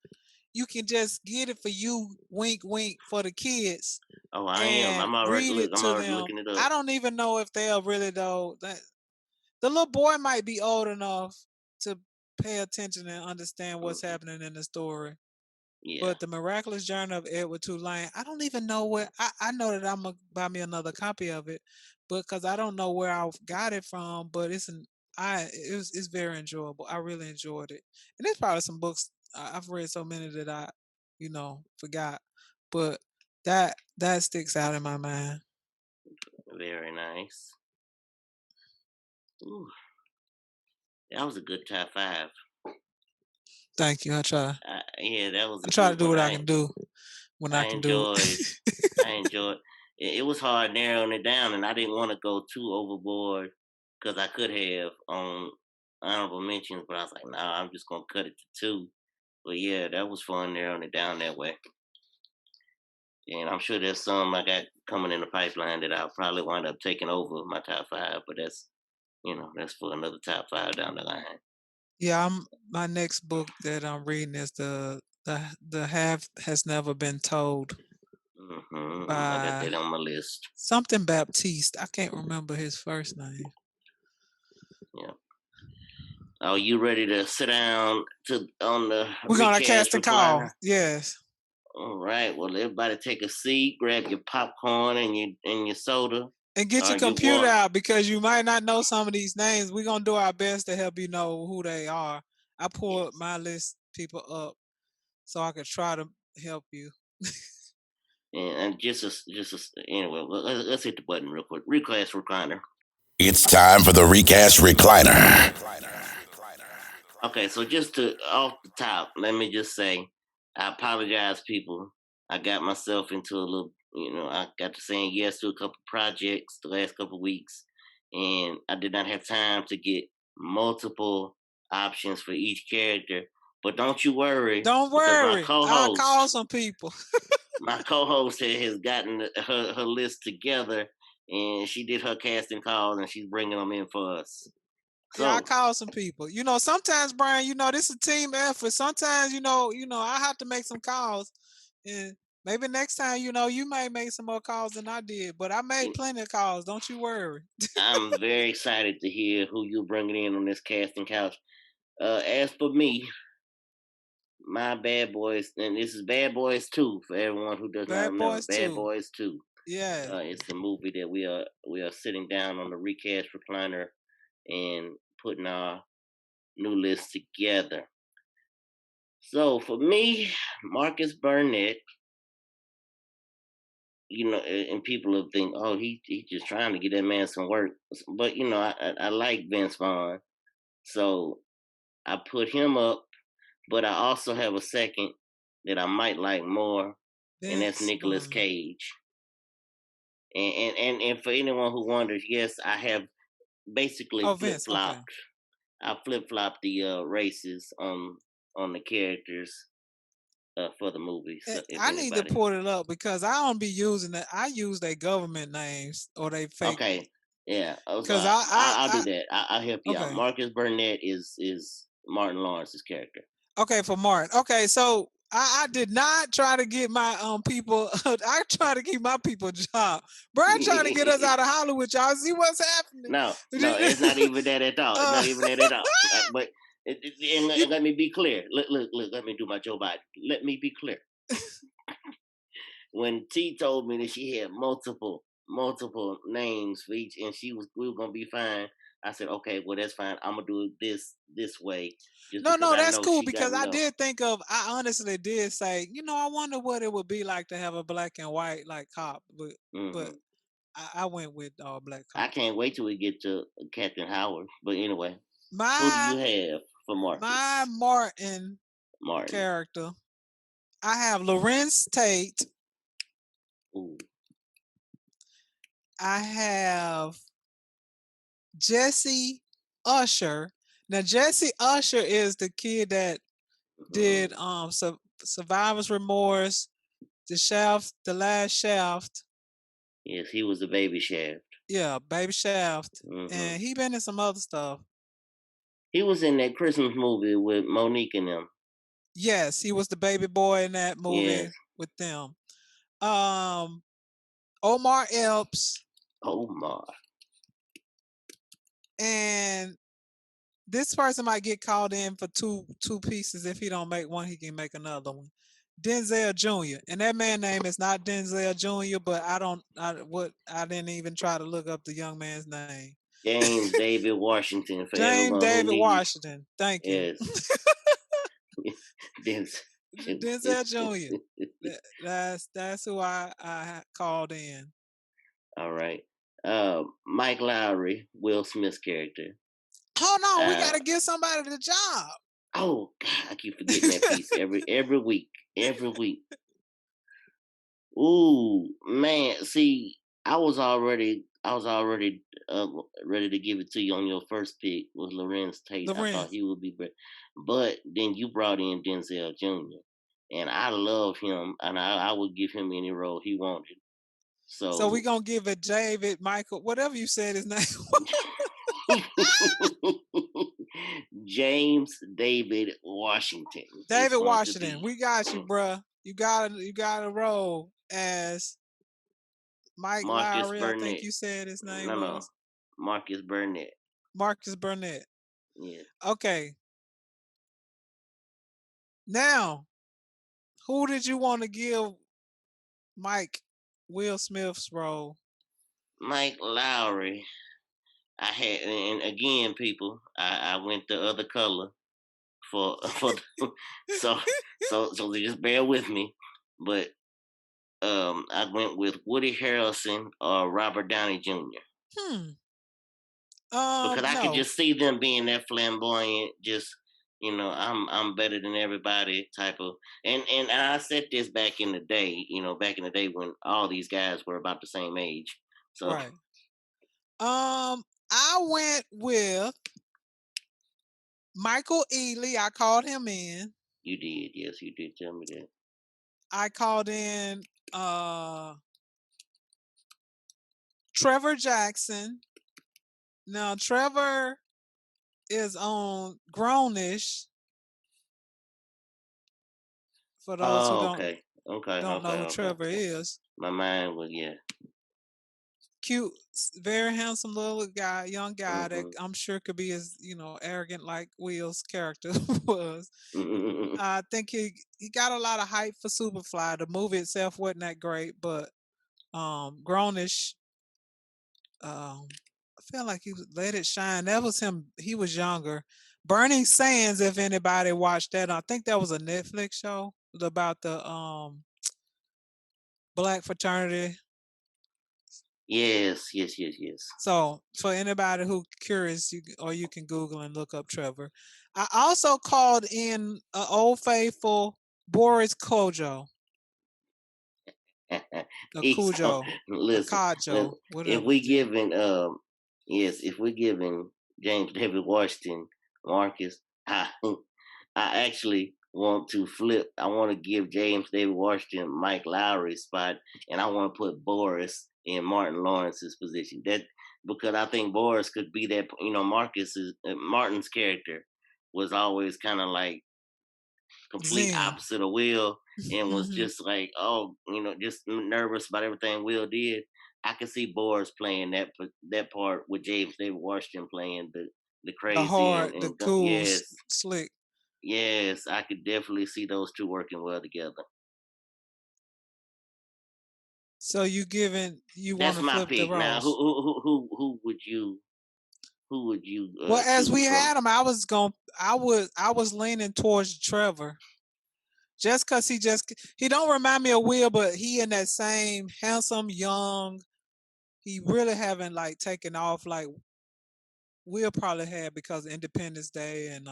Speaker 5: you can just get it for you, wink, wink, for the kids,
Speaker 4: Oh, I am.
Speaker 5: and read it
Speaker 4: I'm
Speaker 5: to
Speaker 4: already
Speaker 5: them.
Speaker 4: looking it up.
Speaker 5: I don't even know if they'll really though. That the little boy might be old enough to pay attention and understand what's
Speaker 4: Hmm.
Speaker 5: happening in the story.
Speaker 4: Yeah.
Speaker 5: But the Miraculous Journey of Edward Tulane, I don't even know where. I know that I'm gonna buy me another copy of it, but because I don't know where I got it from. But it's very enjoyable. I really enjoyed it, and there's probably some books I've read so many that I, forgot. But that sticks out in my mind.
Speaker 4: Very nice. Ooh, that was a good top five.
Speaker 5: Thank you.
Speaker 4: Yeah, that was a
Speaker 5: I try to
Speaker 4: good
Speaker 5: do
Speaker 4: one.
Speaker 5: what I can do when I
Speaker 4: I
Speaker 5: can do
Speaker 4: enjoyed.
Speaker 5: it.
Speaker 4: I enjoyed. It was hard narrowing it down, and I didn't want to go too overboard because I could have on honorable mentions, but I was like, nah, I'm just gonna cut it to two. But yeah, that was fun narrowing it down that way. And I'm sure there's some I got coming in the pipeline that I'll probably wind up taking over my top five, but that's for another top five down the line.
Speaker 5: Yeah, my next book that I'm reading is the Half Has Never Been Told
Speaker 4: I got
Speaker 5: by
Speaker 4: that on my list.
Speaker 5: something Baptiste. I can't remember his first name.
Speaker 4: Yeah. Are you ready to sit down on the
Speaker 5: We're gonna
Speaker 4: recast
Speaker 5: cast and call.
Speaker 4: recliner?
Speaker 5: Yes.
Speaker 4: All right. Well, everybody take a seat, grab your popcorn and your soda.
Speaker 5: And get your computer out because you might not know some of these names. We're gonna do our best to help you know who they are. I pulled my list people up so I could try to help you.
Speaker 4: And anyway, let's hit the button real quick. Recast recliner.
Speaker 2: It's time for the Recast Recliner.
Speaker 4: Okay, so just to off the top, let me just say, I apologize, people. I got myself into a little, I got to saying yes to a couple projects the last couple weeks, and I did not have time to get multiple options for each character. But don't you worry.
Speaker 5: Don't worry. I'll call some people.
Speaker 4: My co-host has gotten her list together, and she did her casting calls, and she's bringing them in for us. So,
Speaker 5: yeah, I call some people. Sometimes, Brian, this is a team effort. Sometimes, I have to make some calls, and maybe next time, you may make some more calls than I did. But I made plenty of calls. Don't you worry.
Speaker 4: I'm very excited to hear who you're bringing in on this casting couch. As for me, my Bad Boys, and this is Bad Boys 2 for everyone who does not know. Bad Boys 2.
Speaker 5: Yeah.
Speaker 4: It's the movie that we are sitting down on the Recast Recliner and putting our new list together. So for me, Marcus Burnett, and people will think, oh, he's just trying to get that man some work. But I like Vince Vaughn, so I put him up. But I also have a second that I might like more, and that's Nicolas Cage. And for anyone who wonders, yes, I have basically flip-flopped. Okay. I flip-flopped the races on the characters for the movie. So
Speaker 5: I need to pull it up because I don't be using that. I use their government names or they fake.
Speaker 4: Okay, yeah. Because I'll do that. I'll help you out. Marcus Burnett is Martin Lawrence's character.
Speaker 5: Okay, for Martin. Okay, so I did not try to get my people. I try to keep my people job. Brian trying to get us out of Hollywood. Y'all see what's happening?
Speaker 4: No, it's not even that at all. It's not even that at all. But and let me be clear. Look. Let me do my Joe Biden. Let me be clear. When T told me that she had multiple names for each, and we were gonna be fine. I said, okay, well that's fine. I'm gonna do it this way.
Speaker 5: No, that's cool because I did think of. I honestly did say, I wonder what it would be like to have a black and white like cop, but I went with black cop.
Speaker 4: I can't wait till we get to Captain Howard. But anyway, who do you have for Marcus?
Speaker 5: My Martin character, I have Lorenz Tate.
Speaker 4: Ooh.
Speaker 5: I have Jesse Usher. Now Jesse Usher is the kid that did Survivor's Remorse, The Last Shaft.
Speaker 4: Yes, he was the Baby Shaft.
Speaker 5: Yeah, Baby Shaft. And he been in some other stuff.
Speaker 4: He was in that Christmas movie with Monique and them.
Speaker 5: Yes, he was the baby boy in that movie with them. Omar Epps.
Speaker 4: Omar.
Speaker 5: And this person might get called in for two pieces. If he don't make one, he can make another one. Denzel Jr. And that man's name is not Denzel Jr., but I didn't even try to look up the young man's name.
Speaker 4: James David Washington. For
Speaker 5: James David Washington. Thank you.
Speaker 4: Yes.
Speaker 5: Denzel Jr. That's who I called in.
Speaker 4: All right. Mike Lowry, Will Smith's character.
Speaker 5: Hold on, we gotta give somebody the job.
Speaker 4: Oh God, I keep forgetting that piece every week. Every week. Ooh, man. See, I was already ready to give it to you on your first pick with Lorenz Tate. I thought he would be great. But then you brought in Denzel Jr. And I love him, and I would give him any role he wanted. So
Speaker 5: we're going to give it David, Michael, whatever you said his name.
Speaker 4: James David Washington.
Speaker 5: David Washington. We got you, bruh. You got to roll as Mike
Speaker 4: Marcus
Speaker 5: Lowry,
Speaker 4: Burnett.
Speaker 5: I think you said his name
Speaker 4: was. No. Marcus Burnett.
Speaker 5: Marcus Burnett.
Speaker 4: Yeah.
Speaker 5: Okay. Now, who did you want to give Mike Will Smith's role?
Speaker 4: Mike Lowry. I had, and again, people, I went the other color for so so just bear with me, but I went with Woody Harrelson or Robert Downey Jr.
Speaker 5: Hmm.
Speaker 4: because I could
Speaker 5: No.
Speaker 4: just see them being that flamboyant, just I'm better than everybody type of, and I said this back in the day, back in the day when all these guys were about the same age. So
Speaker 5: Right. I went with Michael Ealy. I called him in.
Speaker 4: you did, yes, you did tell me that.
Speaker 5: I called in Trevor Jackson. Now Trevor is on Grownish. For those who
Speaker 4: Oh,
Speaker 5: don't
Speaker 4: okay, okay,
Speaker 5: don't
Speaker 4: okay,
Speaker 5: know who
Speaker 4: okay.
Speaker 5: Trevor is,
Speaker 4: My mind was yeah.
Speaker 5: cute, very handsome little guy, young guy that
Speaker 4: Mm-hmm.
Speaker 5: I'm sure could be as arrogant like Will's character was. I think he got a lot of hype for Superfly. The movie itself wasn't that great, but Grownish, I feel like he was Let It Shine. That was him. He was younger. Burning Sands, if anybody watched that, I think that was a Netflix show about the black fraternity.
Speaker 4: Yes, yes, yes, yes.
Speaker 5: So for anybody who curious, you can Google and look up Trevor. I also called in old faithful Boris Kojo, or
Speaker 4: He's so
Speaker 5: Cujo, or
Speaker 4: listen.
Speaker 5: Kajo,
Speaker 4: If
Speaker 5: whatever.
Speaker 4: we giving yes, if we giving James David Washington Marcus, I I actually want to flip. I want to give James David Washington Mike Lowry's spot, and I want to put Boris in Martin Lawrence's position. That because I think Boris could be that. Martin's character was always kind of like complete
Speaker 5: Zen.
Speaker 4: opposite of Will and was
Speaker 5: Hmm.
Speaker 4: just like, oh, just nervous about everything Will did. I could see Boris playing that part with James David Washington playing the
Speaker 5: The
Speaker 4: crazy
Speaker 5: hard,
Speaker 4: and,
Speaker 5: the
Speaker 4: and
Speaker 5: cool,
Speaker 4: yes,
Speaker 5: slick.
Speaker 4: yes, I could definitely see those two working well together.
Speaker 5: So you want
Speaker 4: That's
Speaker 5: to
Speaker 4: my
Speaker 5: flip the
Speaker 4: pick. Now,
Speaker 5: roles.
Speaker 4: who would you
Speaker 5: Well, as we
Speaker 4: choose from?
Speaker 5: had him, I was leaning towards Trevor. Just cause he don't remind me of Will, but he in that same handsome, young, he really haven't like taken off like Will probably had because of Independence Day and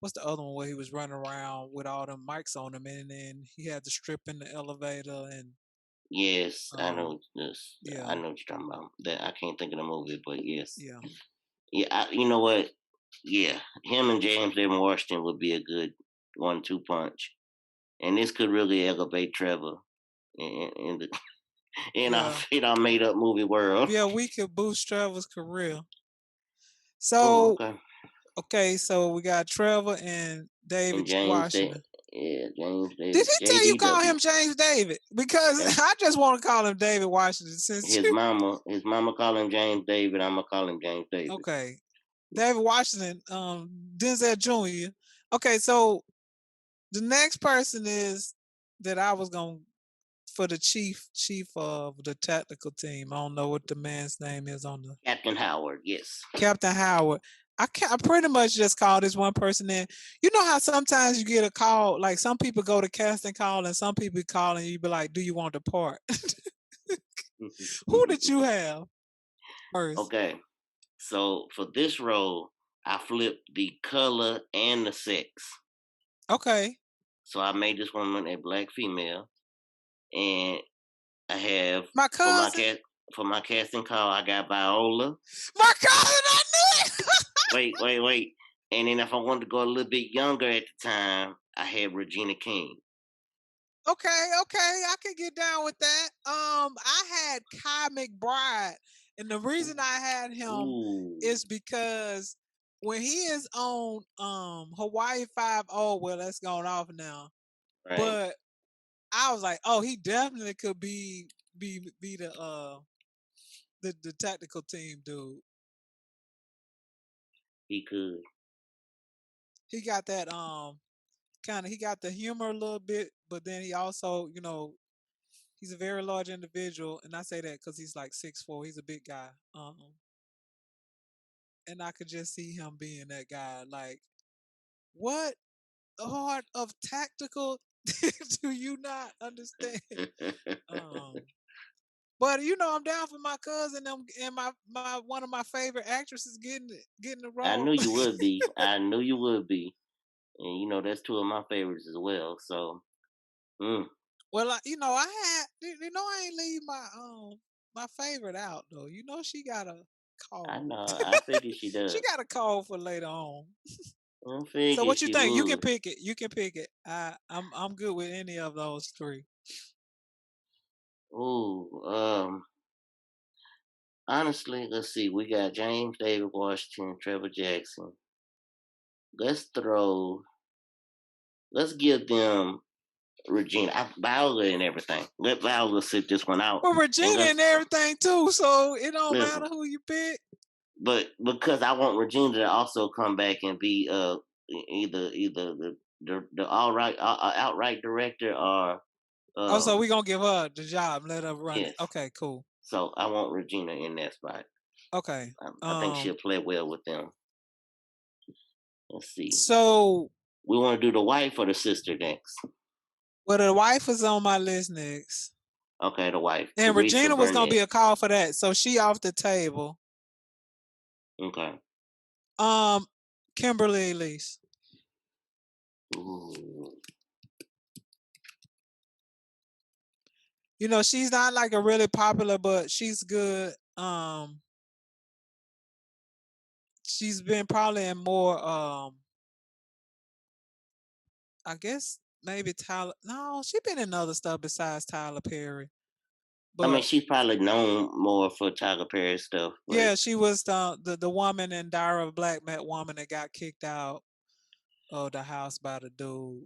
Speaker 5: what's the other one where he was running around with all them mics on him and then he had to strip in the elevator and
Speaker 4: Yes, I
Speaker 5: um
Speaker 4: know this. I
Speaker 5: yeah,
Speaker 4: know what you're talking about. That I can't think of the movie, but yes,
Speaker 5: yeah.
Speaker 4: yeah. You know what? Yeah, him and James David Washington would be a good 1-2 punch, and this could really elevate Trevor in the
Speaker 5: Yeah.
Speaker 4: in our made up movie world.
Speaker 5: Yeah, we could boost Trevor's career.
Speaker 4: Oh,
Speaker 5: So
Speaker 4: okay.
Speaker 5: okay, so we got Trevor and
Speaker 4: And
Speaker 5: David
Speaker 4: James,
Speaker 5: Washington.
Speaker 4: yeah, James
Speaker 5: Did
Speaker 4: David,
Speaker 5: he tell you call
Speaker 4: JDW.
Speaker 5: him James David? Because
Speaker 4: That's
Speaker 5: I just want to call him David Washington since
Speaker 4: his
Speaker 5: you
Speaker 4: mama. His mama call him James David. I'm gonna call him James David.
Speaker 5: okay. David Washington, Denzel Jr. Okay, so the next person is that I was going for the chief of the tactical team. I don't know what the man's name is on the
Speaker 4: Captain Howard. Yes.
Speaker 5: Captain Howard. I pretty much just called this one person in. You know how sometimes you get a call, like some people go to casting call and some people call and you be like, do you want to part? Who did you have first?
Speaker 4: Okay. So for this role, I flipped the color and the sex.
Speaker 5: Okay.
Speaker 4: So I made this woman a black female, and I have
Speaker 5: My
Speaker 4: for my
Speaker 5: cousin.
Speaker 4: cat for my casting call, I got Viola.
Speaker 5: My cousin, I knew it.
Speaker 4: Wait. And then if I wanted to go a little bit younger at the time, I had Regina King.
Speaker 5: Okay, I can get down with that. I had Kai McBride, and the reason I had him
Speaker 4: Ooh,
Speaker 5: is because when he is on Hawaii 5-0, well, that's gone off now.
Speaker 4: right.
Speaker 5: But I was like, oh, he definitely could be the tactical team dude.
Speaker 4: He could.
Speaker 5: He got that he got the humor a little bit, but then he also, he's a very large individual, and I say that because he's like 6'4". He's a big guy. And I could just see him being that guy. Like, what art of tactical do you not understand? But I'm down for my cousin and my one of my favorite actresses getting the
Speaker 4: I
Speaker 5: role.
Speaker 4: knew you would be. I knew you would be. And that's two of my favorites as well. So,
Speaker 5: Well, I had I ain't leave my favorite out though. She got a
Speaker 4: I
Speaker 5: call.
Speaker 4: know. I figured she
Speaker 5: She
Speaker 4: does.
Speaker 5: got a call for later on.
Speaker 4: I
Speaker 5: So
Speaker 4: figured
Speaker 5: what you
Speaker 4: she
Speaker 5: think? You can
Speaker 4: would.
Speaker 5: pick it. You can pick it. I'm good with any of those three.
Speaker 4: Ooh, honestly, let's see. We got James David Washington, Trevor Jackson. Let's give them Regina, Viola, and everything. Let Viola sit this one out.
Speaker 5: Well,
Speaker 4: And
Speaker 5: Regina and everything too, so it don't
Speaker 4: listen,
Speaker 5: matter who you pick.
Speaker 4: but because I want Regina to also come back and be either the outright director or
Speaker 5: Oh, so we gonna give her the job, let her run it.
Speaker 4: yes.
Speaker 5: Okay, cool.
Speaker 4: So I want Regina in that spot.
Speaker 5: Okay.
Speaker 4: I think she'll play well with them. Let's see.
Speaker 5: So
Speaker 4: We want to do the wife or the sister next.
Speaker 5: well, the wife is on my list next.
Speaker 4: Okay, the wife.
Speaker 5: And
Speaker 4: Teresa
Speaker 5: Regina was gonna
Speaker 4: Burnett.
Speaker 5: be a call for that, so she off the table.
Speaker 4: Okay.
Speaker 5: Kimberly Elise.
Speaker 4: Ooh.
Speaker 5: She's not like a really popular, but she's good. She's been probably in more I guess maybe Tyler. No, she's been in other stuff besides Tyler Perry.
Speaker 4: I mean,
Speaker 5: But
Speaker 4: she's probably known more for Tyler Perry stuff. But
Speaker 5: yeah, she was the woman in Diary of a Black Woman that got kicked out of the house by the dude.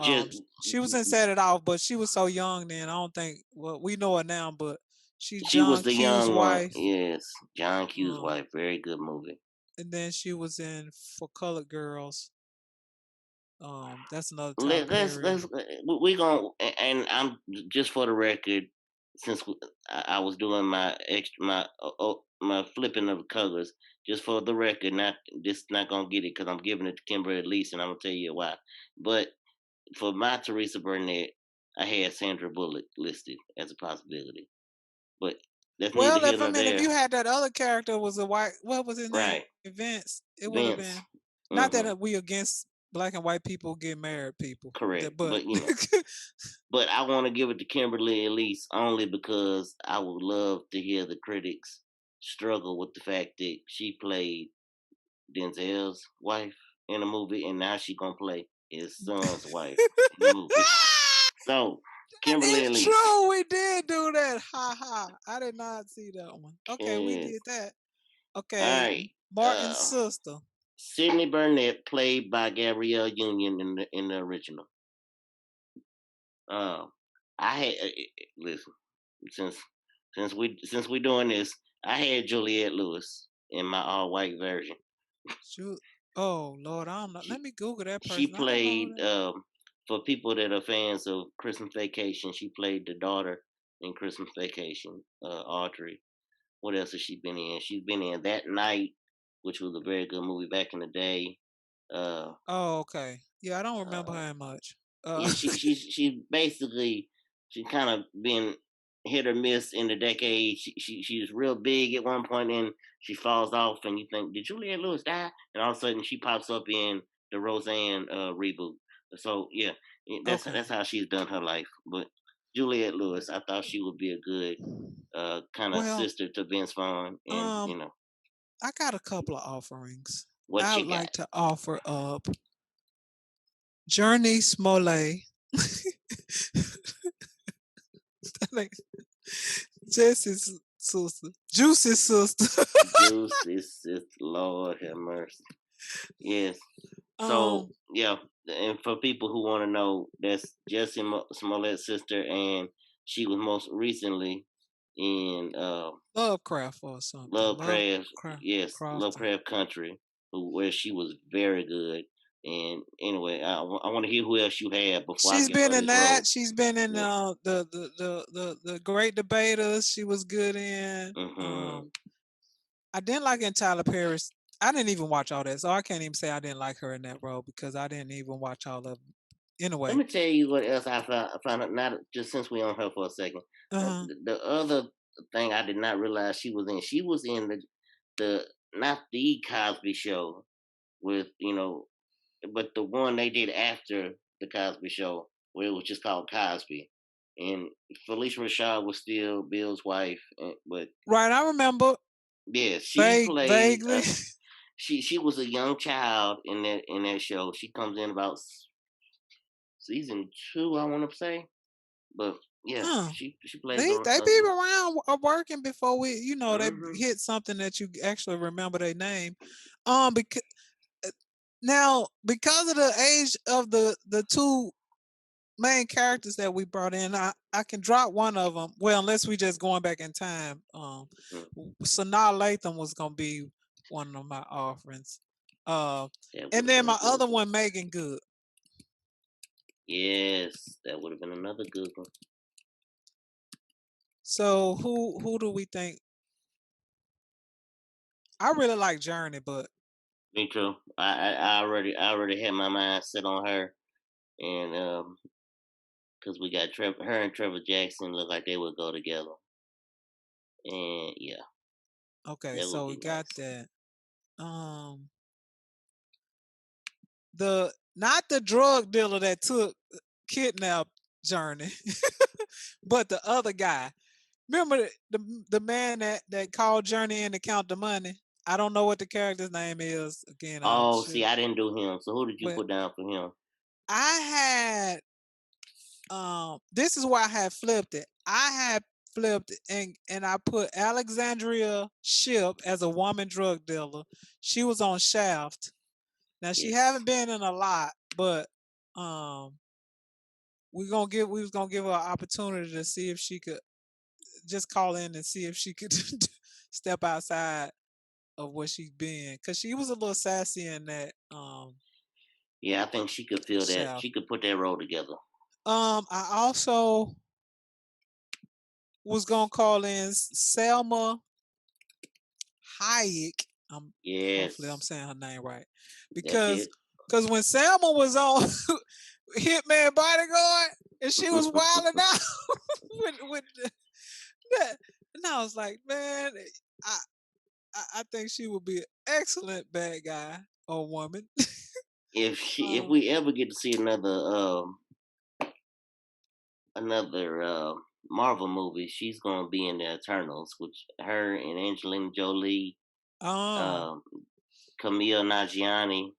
Speaker 4: just
Speaker 5: She was in Set It Off, but she was so young then. I don't think. Well, we know her now, but she's
Speaker 4: she was
Speaker 5: John
Speaker 4: the
Speaker 5: Q's
Speaker 4: young one.
Speaker 5: wife.
Speaker 4: Yes, John Q's wife. Very good movie.
Speaker 5: And then she was in For Colored Girls. That's another Tyler Perry.
Speaker 4: We gonna, and I'm just for the record, since I was doing my my flipping of the colors, just for the record, not gonna get it because I'm giving it to Kimberly Elise, and I'm gonna tell you why. But for my Teresa Burnett, I had Sandra Bullock listed as a possibility, but that's neither
Speaker 5: Well,
Speaker 4: here
Speaker 5: if
Speaker 4: nor
Speaker 5: if
Speaker 4: there.
Speaker 5: you had that other character was a white, what was his name?
Speaker 4: Right,
Speaker 5: Vince. It would have
Speaker 4: Vince.
Speaker 5: been not that we against black and white people get married people,
Speaker 4: Correct,
Speaker 5: but
Speaker 4: but but I want to give it to Kimberly Elise only because I would love to hear the critics struggle with the fact that she played Denzel's wife in a movie, and now she's gonna play his son's wife in the movie. So, Kimberly
Speaker 5: it's
Speaker 4: Elise.
Speaker 5: true. We did do that. Ha ha. I did not see that one. Okay, we
Speaker 4: Yes.
Speaker 5: did that.
Speaker 4: All
Speaker 5: Okay,
Speaker 4: right.
Speaker 5: Martin's sister.
Speaker 4: Sydney Burnett, played by Gabrielle Union in the original. I had listen since we doing this. I had Juliette Lewis in my all white version.
Speaker 5: Oh Lord, I don't know. Let me Google that
Speaker 4: She
Speaker 5: person. I don't know
Speaker 4: played for people that are fans of Christmas Vacation. She played the daughter in Christmas Vacation. Audrey. What else has she been in? She's been in That Night, which was a very good movie back in the day.
Speaker 5: Oh, okay. Yeah, I don't remember her much.
Speaker 4: Yeah, she's basically she kind of been hit or miss in the decade. She was real big at one point, and she falls off, and you think, did Juliette Lewis die? And all of a sudden, she pops up in the Roseanne reboot. So yeah, that's how she's done her life. But Juliette Lewis, I thought she would be a good kind of sister to Vince Vaughn, and
Speaker 5: I got a couple of offerings.
Speaker 4: what
Speaker 5: I
Speaker 4: you
Speaker 5: would
Speaker 4: got?
Speaker 5: like to offer up Journey Smollett. Jesse's sister. Juicy's sister.
Speaker 4: Juicy's sister. Lord have mercy. Yes. So yeah, and for people who want to know, that's Jessie Smollett's sister, and she was most recently in
Speaker 5: Lovecraft or something.
Speaker 4: Lovecraft. Yes,
Speaker 5: Crafton.
Speaker 4: Lovecraft Country. where she was very good. And anyway, I want to hear who else you have before I
Speaker 5: She's
Speaker 4: give her
Speaker 5: been in
Speaker 4: this
Speaker 5: that.
Speaker 4: role.
Speaker 5: She's been in
Speaker 4: Yeah.
Speaker 5: the Great Debaters. She was good in.
Speaker 4: Hmm.
Speaker 5: I didn't like in Tyler Perry's. I didn't even watch all that, so I can't even say I didn't like her in that role because I didn't even watch all of them.
Speaker 4: Let
Speaker 5: Anyway,
Speaker 4: me tell you what else I found out. Not just since we on her for a second.
Speaker 5: uh-huh.
Speaker 4: The other thing I did not realize she was in. She was in the not the Cosby Show with but the one they did after the Cosby Show, where it was just called Cosby, and Felicia Rashad was still Bill's wife. But
Speaker 5: Right, I remember
Speaker 4: yeah, she played.
Speaker 5: vaguely.
Speaker 4: She was a young child in that show. She comes in about season 2, I want to say, but yeah,
Speaker 5: Huh.
Speaker 4: she plays
Speaker 5: They
Speaker 4: a
Speaker 5: be around working before we, they
Speaker 4: hmm.
Speaker 5: hit something that you actually remember their name. Because now because of the age of the two main characters that we brought in, I can drop one of them. Well, unless we just going back in time. Sanaa Lathan was gonna be one of my offerings. Uh,
Speaker 4: That would
Speaker 5: and
Speaker 4: have
Speaker 5: then
Speaker 4: been a
Speaker 5: my
Speaker 4: good
Speaker 5: other
Speaker 4: one.
Speaker 5: one, Megan Good.
Speaker 4: Yes, that would have been another good one.
Speaker 5: So who do we think? I really like Journey, but
Speaker 4: Me too. I already had my mind set on her, and because we got her and Trevor Jackson look like they would go together, and yeah,
Speaker 5: okay,
Speaker 4: that would
Speaker 5: so we
Speaker 4: be
Speaker 5: got
Speaker 4: nice.
Speaker 5: that. Um, the not the drug dealer that took kidnap Journey, but the other guy. Remember the man that called Journey in to count the money? I don't know what the character's name is. Again, I
Speaker 4: Oh, see,
Speaker 5: should.
Speaker 4: I didn't do him. So who did you
Speaker 5: But
Speaker 4: put down for him?
Speaker 5: I had this is why I had flipped it. I had flipped it and I put Alexandria Ship as a woman drug dealer. She was on Shaft. Now she
Speaker 4: Yes.
Speaker 5: haven't been in a lot, but um we was gonna give her an opportunity to see if she could just call in and see if she could step outside of what she's been, because she was a little sassy in that
Speaker 4: Yeah, I think she could feel that.
Speaker 5: Shaft.
Speaker 4: She could put that role together.
Speaker 5: I also was gonna call in Selma Hayek. Hopefully I'm
Speaker 4: Yes,
Speaker 5: saying her name right,
Speaker 4: that's
Speaker 5: because
Speaker 4: it.
Speaker 5: when Selma was on Hitman Bodyguard and she was wilding out with that, and I was like, man, I I think she would be an excellent bad guy or woman.
Speaker 4: If
Speaker 5: um,
Speaker 4: we ever get to see another Marvel movie, she's gonna be in the Eternals, which her and Angelina Jolie,
Speaker 5: oh,
Speaker 4: um, Camille Nanjiani.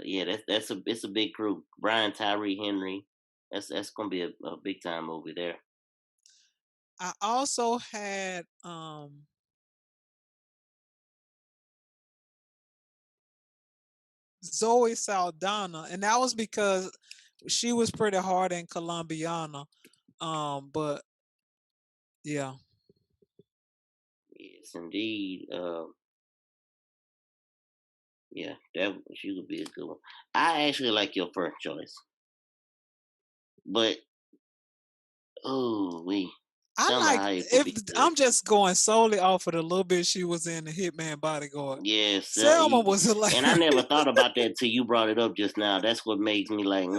Speaker 4: Yeah, it's a big group. Brian Tyree Henry. That's gonna be a big time movie there.
Speaker 5: I also had Zoe Saldana, and that was because she was pretty hard in Colombiana. But yeah,
Speaker 4: Yes, indeed. Yeah, that she would be a good one. I actually like your first choice, but oh, we
Speaker 5: I
Speaker 4: Selma
Speaker 5: like
Speaker 4: Hayek would
Speaker 5: if
Speaker 4: be good.
Speaker 5: I'm just going solely off of the little bit she was in the Hitman Bodyguard.
Speaker 4: Yes,
Speaker 5: Selma was
Speaker 4: and I never
Speaker 5: hilarious.
Speaker 4: thought about that till you brought it up just now. That's what makes me like,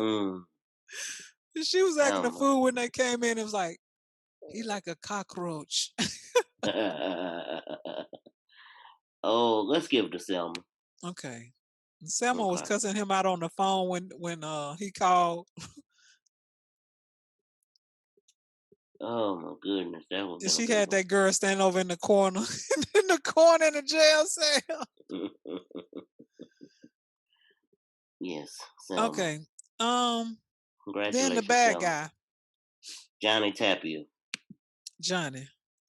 Speaker 5: She was acting a
Speaker 4: Selma.
Speaker 5: fool when they came in. It was like he like a cockroach.
Speaker 4: Oh, let's give it to Selma.
Speaker 5: Okay. And Selma was
Speaker 4: Okay.
Speaker 5: cussing him out on the phone when he called.
Speaker 4: Oh my goodness, that would have
Speaker 5: And
Speaker 4: been a
Speaker 5: she
Speaker 4: good
Speaker 5: had that girl standing over in the corner, in the corner in the jail cell.
Speaker 4: one. Yes, Selma.
Speaker 5: Okay. Um. Then the
Speaker 4: Congratulations,
Speaker 5: bad
Speaker 4: Selma.
Speaker 5: guy,
Speaker 4: Johnny Tapia.
Speaker 5: Johnny.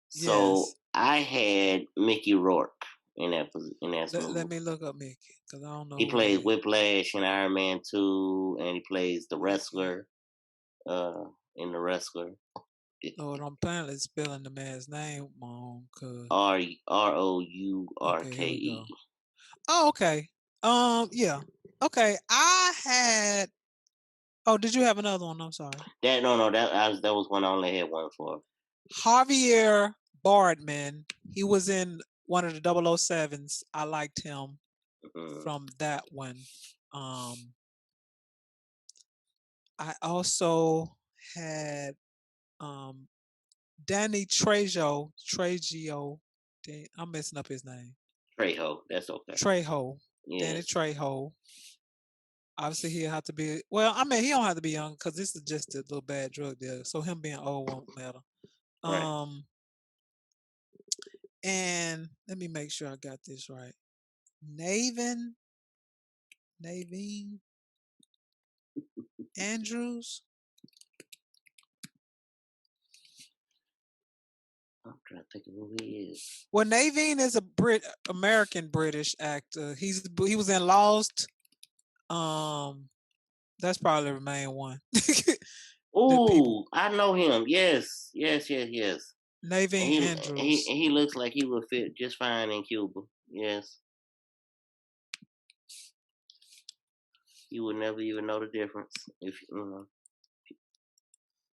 Speaker 4: So
Speaker 5: Yes.
Speaker 4: I had Mickey Rourke in that
Speaker 5: Let
Speaker 4: movie.
Speaker 5: me look up Mickey because I don't know
Speaker 4: He
Speaker 5: who that
Speaker 4: plays
Speaker 5: is.
Speaker 4: Whiplash in Iron Man 2, and he plays the
Speaker 5: Mickey.
Speaker 4: wrestler in the wrestler.
Speaker 5: Lord, I'm apparently spelling the man's name wrong. Cause
Speaker 4: R O U R
Speaker 5: okay,
Speaker 4: K
Speaker 5: here we
Speaker 4: E.
Speaker 5: go. Oh, okay. Yeah. Okay. I had. Oh, did you have another one? I'm sorry.
Speaker 4: That that was one I only had one for.
Speaker 5: Javier Bardman. He was in one of the 007s. I liked him from that one. I also had Danny Trejo. I'm messing up his name.
Speaker 4: Trejo, that's okay.
Speaker 5: Trejo.
Speaker 4: Yes.
Speaker 5: Danny Trejo. Obviously, he'll have to be. Well, I mean, he don't have to be young because this is just a little bad drug deal. So him being old won't matter.
Speaker 4: Right.
Speaker 5: And let me make sure I got this right. Naveen Andrews.
Speaker 4: I'm trying to think of who he is.
Speaker 5: Well, Naveen is a American British actor. He was in Lost. That's probably the main one.
Speaker 4: Oh, I know him. Yes.
Speaker 5: Naveen Andrews.
Speaker 4: He looks like he would fit just fine in Cuba. Yes. You would never even know the difference if you know.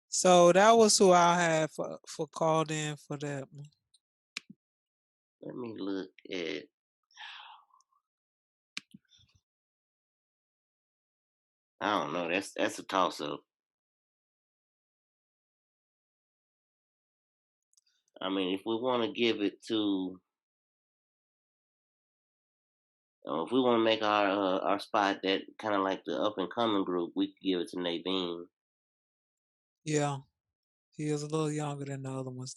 Speaker 5: So that was who I had for called in for that one.
Speaker 4: Let me look at. I don't know. That's a toss up. I mean, if we want to give it to, if we want to make our spot that kind of like the up and coming group, we could give it to Naveen.
Speaker 5: Yeah, he is a little younger than the other ones.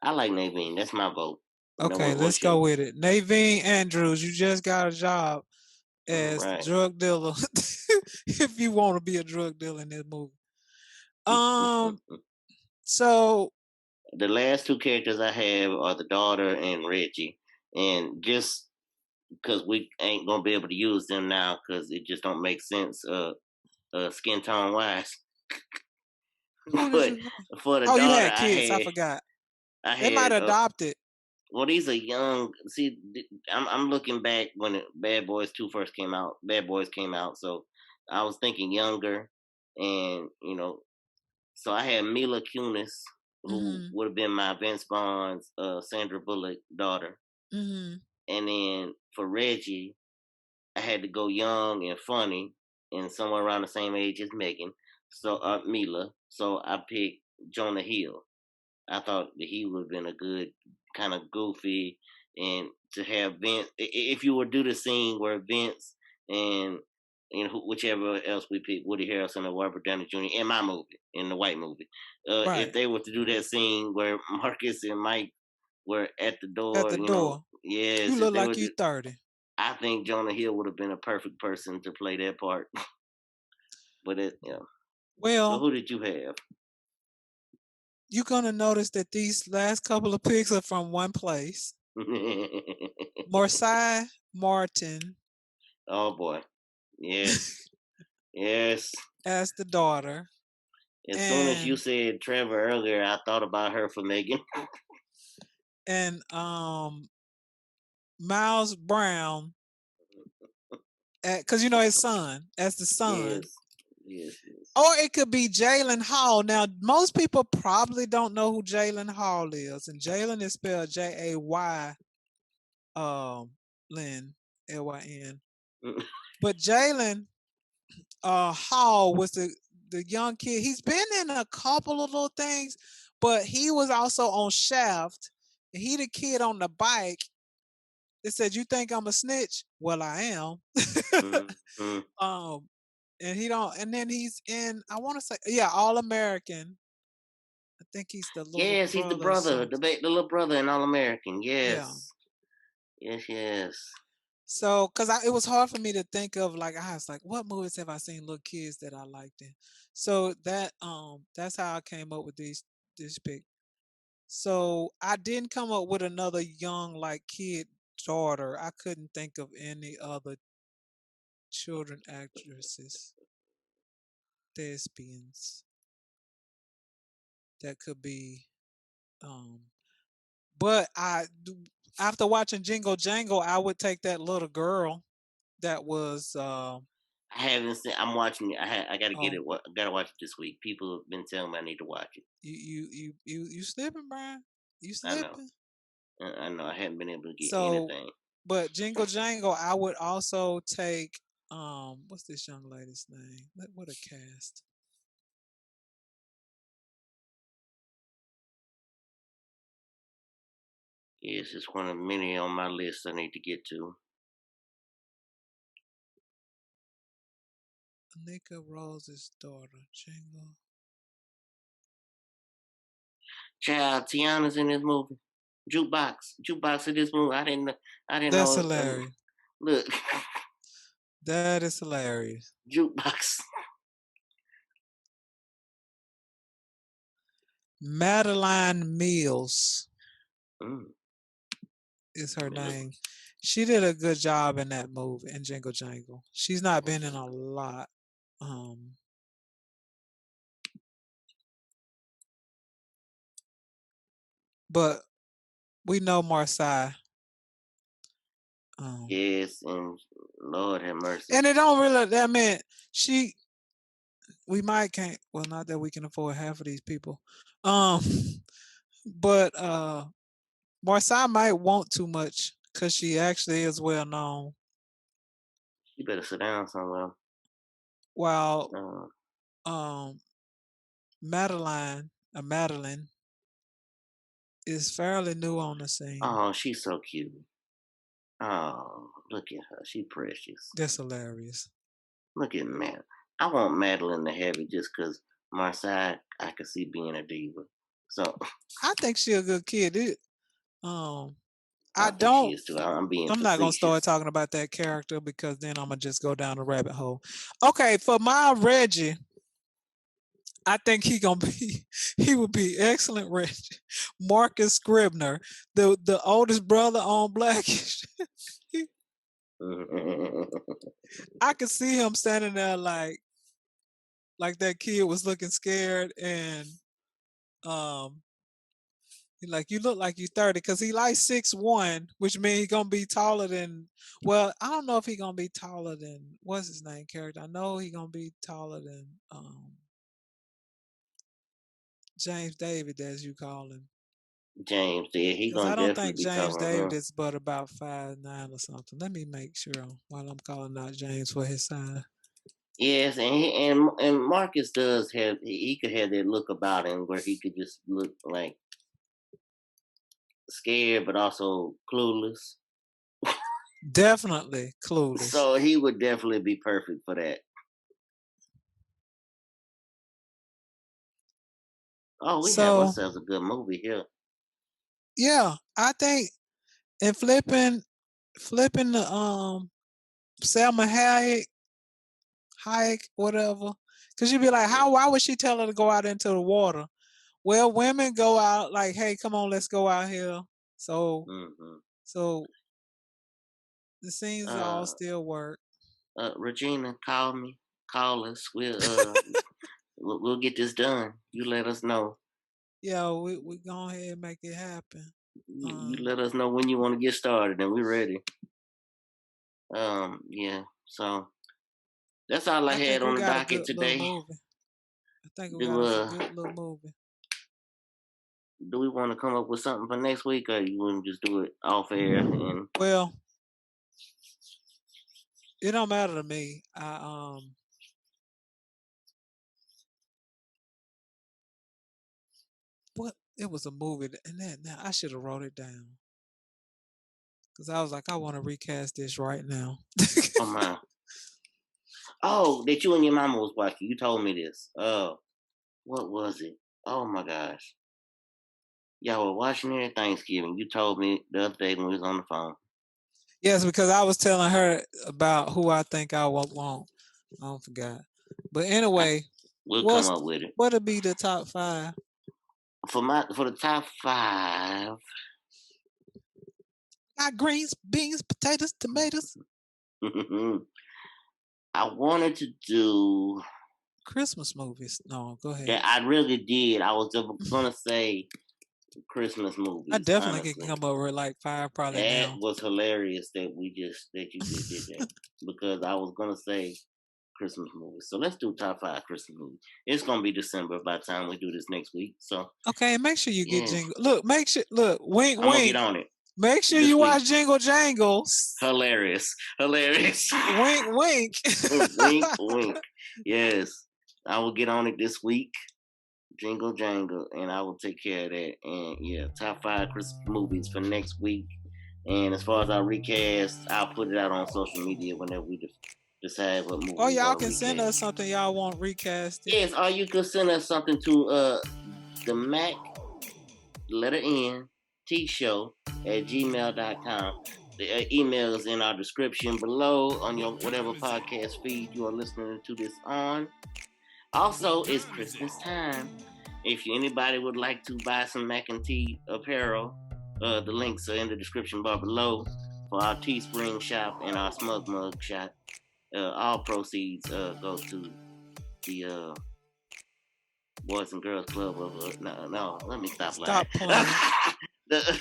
Speaker 4: I like Naveen. That's my vote.
Speaker 5: Okay, let's go with it. Naveen Andrews, you just got a job as drug dealer. If you want to be a drug dealer in this movie. So
Speaker 4: the last two characters I have are the daughter and Reggie, and just because we ain't gonna be able to use them now because it just don't make sense, skin tone wise. But for the daughter,
Speaker 5: you had kids. I forgot. They might adopt it.
Speaker 4: Well, these are young. See, I'm looking back when Bad Boys 2 first came out. Bad Boys came out, so I was thinking younger, and so I had Mila Kunis, who would have been my Vince Vaughn's Sandra Bullock daughter, and then for Reggie, I had to go young and funny, and somewhere around the same age as Megan. So Mila. So I picked Jonah Hill. I thought that he would have been a good kind of goofy, and to have Vince. If you would do the scene where Vince and whichever else we pick, Woody Harrelson or Robert Downey Jr. in my movie, in the white movie, if they were to do that scene where Marcus and Mike were at the door, yes,
Speaker 5: you look like you 30.
Speaker 4: I think Jonah Hill would have been a perfect person to play that part. But
Speaker 5: well,
Speaker 4: so who did you have?
Speaker 5: You're gonna notice that these last couple of picks are from one place. Marsai Martin.
Speaker 4: Oh boy, yes, yes.
Speaker 5: As the daughter.
Speaker 4: As soon as you said Trevor earlier, I thought about her for Megan.
Speaker 5: And Miles Brown, because his son, as the son.
Speaker 4: Yes.
Speaker 5: Or it could be Jalen Hall. Now, most people probably don't know who Jalen Hall is, and Jalen is spelled Jay Lynn Lyn. But Jalen Hall was the young kid. He's been in a couple of little things, but he was also on Shaft. And he the kid on the bike that said, "You think I'm a snitch? Well, I am." And he don't. And then he's in. I want to say, All American. I think he's the little.
Speaker 4: Yes, he's the brother, the little brother in All American. Yes.
Speaker 5: Yeah.
Speaker 4: Yes.
Speaker 5: So, because it was hard for me to think of, like, I was like, what movies have I seen little kids that I liked in? So that's how I came up with this pick. So I didn't come up with another young like kid daughter. I couldn't think of any other children actresses, thespians that could be. But after watching Jingle Jangle, I would take that little girl that was
Speaker 4: I haven't seen. I'm watching it. I gotta get
Speaker 5: oh
Speaker 4: it. I gotta watch it this week. People have been telling me I need to watch it.
Speaker 5: you slipping, Brian? You
Speaker 4: I know.
Speaker 5: slipping?
Speaker 4: I know. I haven't been able to get
Speaker 5: So,
Speaker 4: anything.
Speaker 5: but Jingle Jangle, I would also take what's this young lady's name? What a cast.
Speaker 4: Yes, it's one of many on my list I need to get to.
Speaker 5: Anika Rose's daughter, Jingle.
Speaker 4: Child, Tiana's in this movie. Jukebox in this movie. I didn't
Speaker 5: That's
Speaker 4: know.
Speaker 5: hilarious.
Speaker 4: Look,
Speaker 5: That is hilarious.
Speaker 4: Jukebox.
Speaker 5: Madeline Mills
Speaker 4: Mm.
Speaker 5: is her name. She did a good job in that movie in Jingle Jangle. She's not been in a lot. But we know Marseille.
Speaker 4: Yes, and Lord have mercy.
Speaker 5: And it don't really that mean we might can't well not that we can afford half of these people. But Marseille might want too much because she actually is well known.
Speaker 4: You better sit down somewhere.
Speaker 5: While Madeline is fairly new on the scene.
Speaker 4: Oh, she's so cute. Oh, look at her. She precious.
Speaker 5: That's hilarious.
Speaker 4: Look at Matt. I want Madeline to have it just because Marseille, I could see being a diva. So
Speaker 5: I think she's a good kid.
Speaker 4: I think she is too. I'm being
Speaker 5: I'm not gonna start
Speaker 4: facetious.
Speaker 5: talking about that character because then I'm gonna just go down the rabbit hole. Okay, for my Reggie, I think he would be excellent Reggie. Marcus Scribner, the oldest brother on Blackish. I could see him standing there like that kid was looking scared and like you look like you 30 because he like 6'1", which means he gonna be taller than well, I don't know if he gonna be taller than what's his name character. I know he gonna be taller than James David, as you call him.
Speaker 4: James did. He
Speaker 5: Because
Speaker 4: gonna
Speaker 5: I don't
Speaker 4: definitely
Speaker 5: think
Speaker 4: be
Speaker 5: James
Speaker 4: taller
Speaker 5: David
Speaker 4: than
Speaker 5: is but about 5'9" or something. Let me make sure while I'm calling out James for his size.
Speaker 4: Yes, and Marcus does have he could have that look about him where he could just look like scared but also clueless.
Speaker 5: Definitely clueless.
Speaker 4: So he would definitely be perfect for that. Oh, we have ourselves a good movie here.
Speaker 5: Yeah, I think and flipping the Selma Hayek, whatever. Because you'd be like, why would she tell her to go out into the water? Well, women go out like, hey, come on, let's go out here. So so the scenes all still work.
Speaker 4: Regina, call me. Call us. We'll get this done. You let us know.
Speaker 5: Yeah, we go ahead and make it happen.
Speaker 4: You let us know when you want to get started and we're ready. Yeah. So that's all I had on the docket today.
Speaker 5: I think we got a good little movie.
Speaker 4: Do we want to come up with something for next week, or you want to just do it off air? And
Speaker 5: well, it don't matter to me. What it was a movie, and now I should have wrote it down because I was like, I want to recast this right now.
Speaker 4: oh my! Oh, that you and your mama was watching. You told me this. Oh, what was it? Oh my gosh! Y'all were watching it at Thanksgiving. You told me the other day when we was on the phone.
Speaker 5: Yes, because I was telling her about who I think I want. I forgot. But anyway,
Speaker 4: we'll come up with it.
Speaker 5: What'll be the top 5?
Speaker 4: For the top 5.
Speaker 5: Got greens, beans, potatoes, tomatoes.
Speaker 4: I wanted to do
Speaker 5: Christmas movies. No, go ahead.
Speaker 4: that. I really did. I was gonna say Christmas movies.
Speaker 5: I definitely
Speaker 4: honestly.
Speaker 5: can come up with like 5 probably
Speaker 4: That
Speaker 5: now.
Speaker 4: was hilarious that you did that because I was gonna say Christmas movies. So let's do top 5 Christmas movies. It's gonna be December by the time we do this next week. So
Speaker 5: Okay, make sure you get
Speaker 4: yes,
Speaker 5: Jingle. Look, wink,
Speaker 4: I'm gonna
Speaker 5: wink.
Speaker 4: get on it
Speaker 5: Make sure
Speaker 4: this
Speaker 5: you
Speaker 4: week.
Speaker 5: watch Jingle Jangles.
Speaker 4: Hilarious.
Speaker 5: Wink, wink.
Speaker 4: Wink, wink. Yes, I will get on it this week. Jingle jangle, and I will take care of that. And yeah, top 5 Christmas movies for next week. And as far as our recast, I'll put it out on social media whenever we decide what movie.
Speaker 5: Oh,
Speaker 4: we're
Speaker 5: y'all
Speaker 4: gonna
Speaker 5: can send
Speaker 4: recast.
Speaker 5: us something y'all want recasted.
Speaker 4: Yes, or you can send us something to the Mac letter N T show at gmail.com. The email is in our description below on your whatever podcast feed you are listening to this on. Also, it's Christmas time. If anybody would like to buy some Mac and T apparel, the links are in the description bar below for our TeeSpring shop and our SmugMug shop. All proceeds go to the Boys and Girls Club of no, let me stop
Speaker 5: Stop
Speaker 4: lying.
Speaker 5: playing.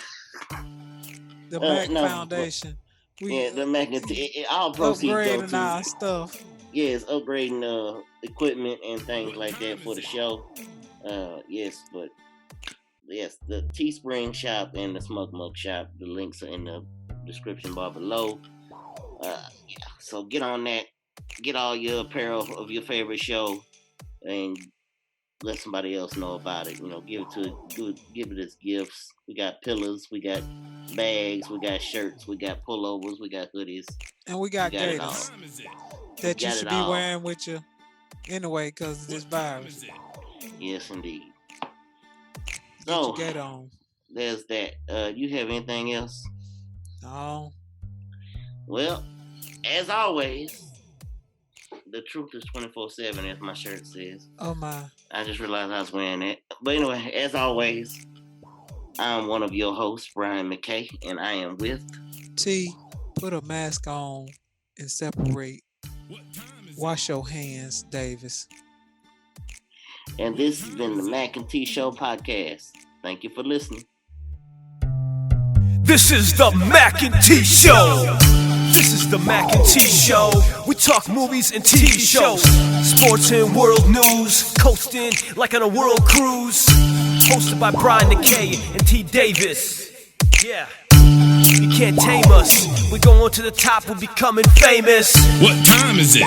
Speaker 5: The Mac
Speaker 4: no,
Speaker 5: Foundation.
Speaker 4: The Mac and T. All proceeds go
Speaker 5: upgrading
Speaker 4: to
Speaker 5: our stuff.
Speaker 4: yes, upgrading equipment and things like that for the show. Yes, but yes, the TeeSpring shop and the SmugMug shop. The links are in the description bar below. Yeah, so get on that. Get all your apparel of your favorite show, and let somebody else know about it. You know, give it as gifts. We got pillows, we got bags, we got shirts, we got pullovers, we got hoodies,
Speaker 5: and we got gators that you should be wearing with you anyway because of this virus.
Speaker 4: Yes, indeed.
Speaker 5: Get
Speaker 4: So
Speaker 5: your gator on.
Speaker 4: There's that. You have anything else?
Speaker 5: No.
Speaker 4: Well, as always, the truth is 24/7, as my shirt says.
Speaker 5: Oh my!
Speaker 4: I just realized I was wearing that. But anyway, as always, I'm one of your hosts, Brian McKay, and I am with
Speaker 5: T. Put a mask on and separate. Wash your hands, Davis.
Speaker 4: And this has been the Mac and T Show podcast. Thank you for listening.
Speaker 3: This is the Mac and T Show. This is the Mac and T Show. We talk movies and TV shows, sports and world news, coasting like on a world cruise. Hosted by Brian McKay and T Davis. Yeah. You can't tame us. We're going to the top, we're becoming famous.
Speaker 6: What time is it?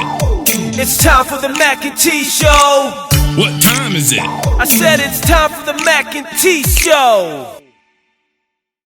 Speaker 3: It's time for the Mac and T Show.
Speaker 6: What time is it?
Speaker 3: I said it's time for the Mac and T Show.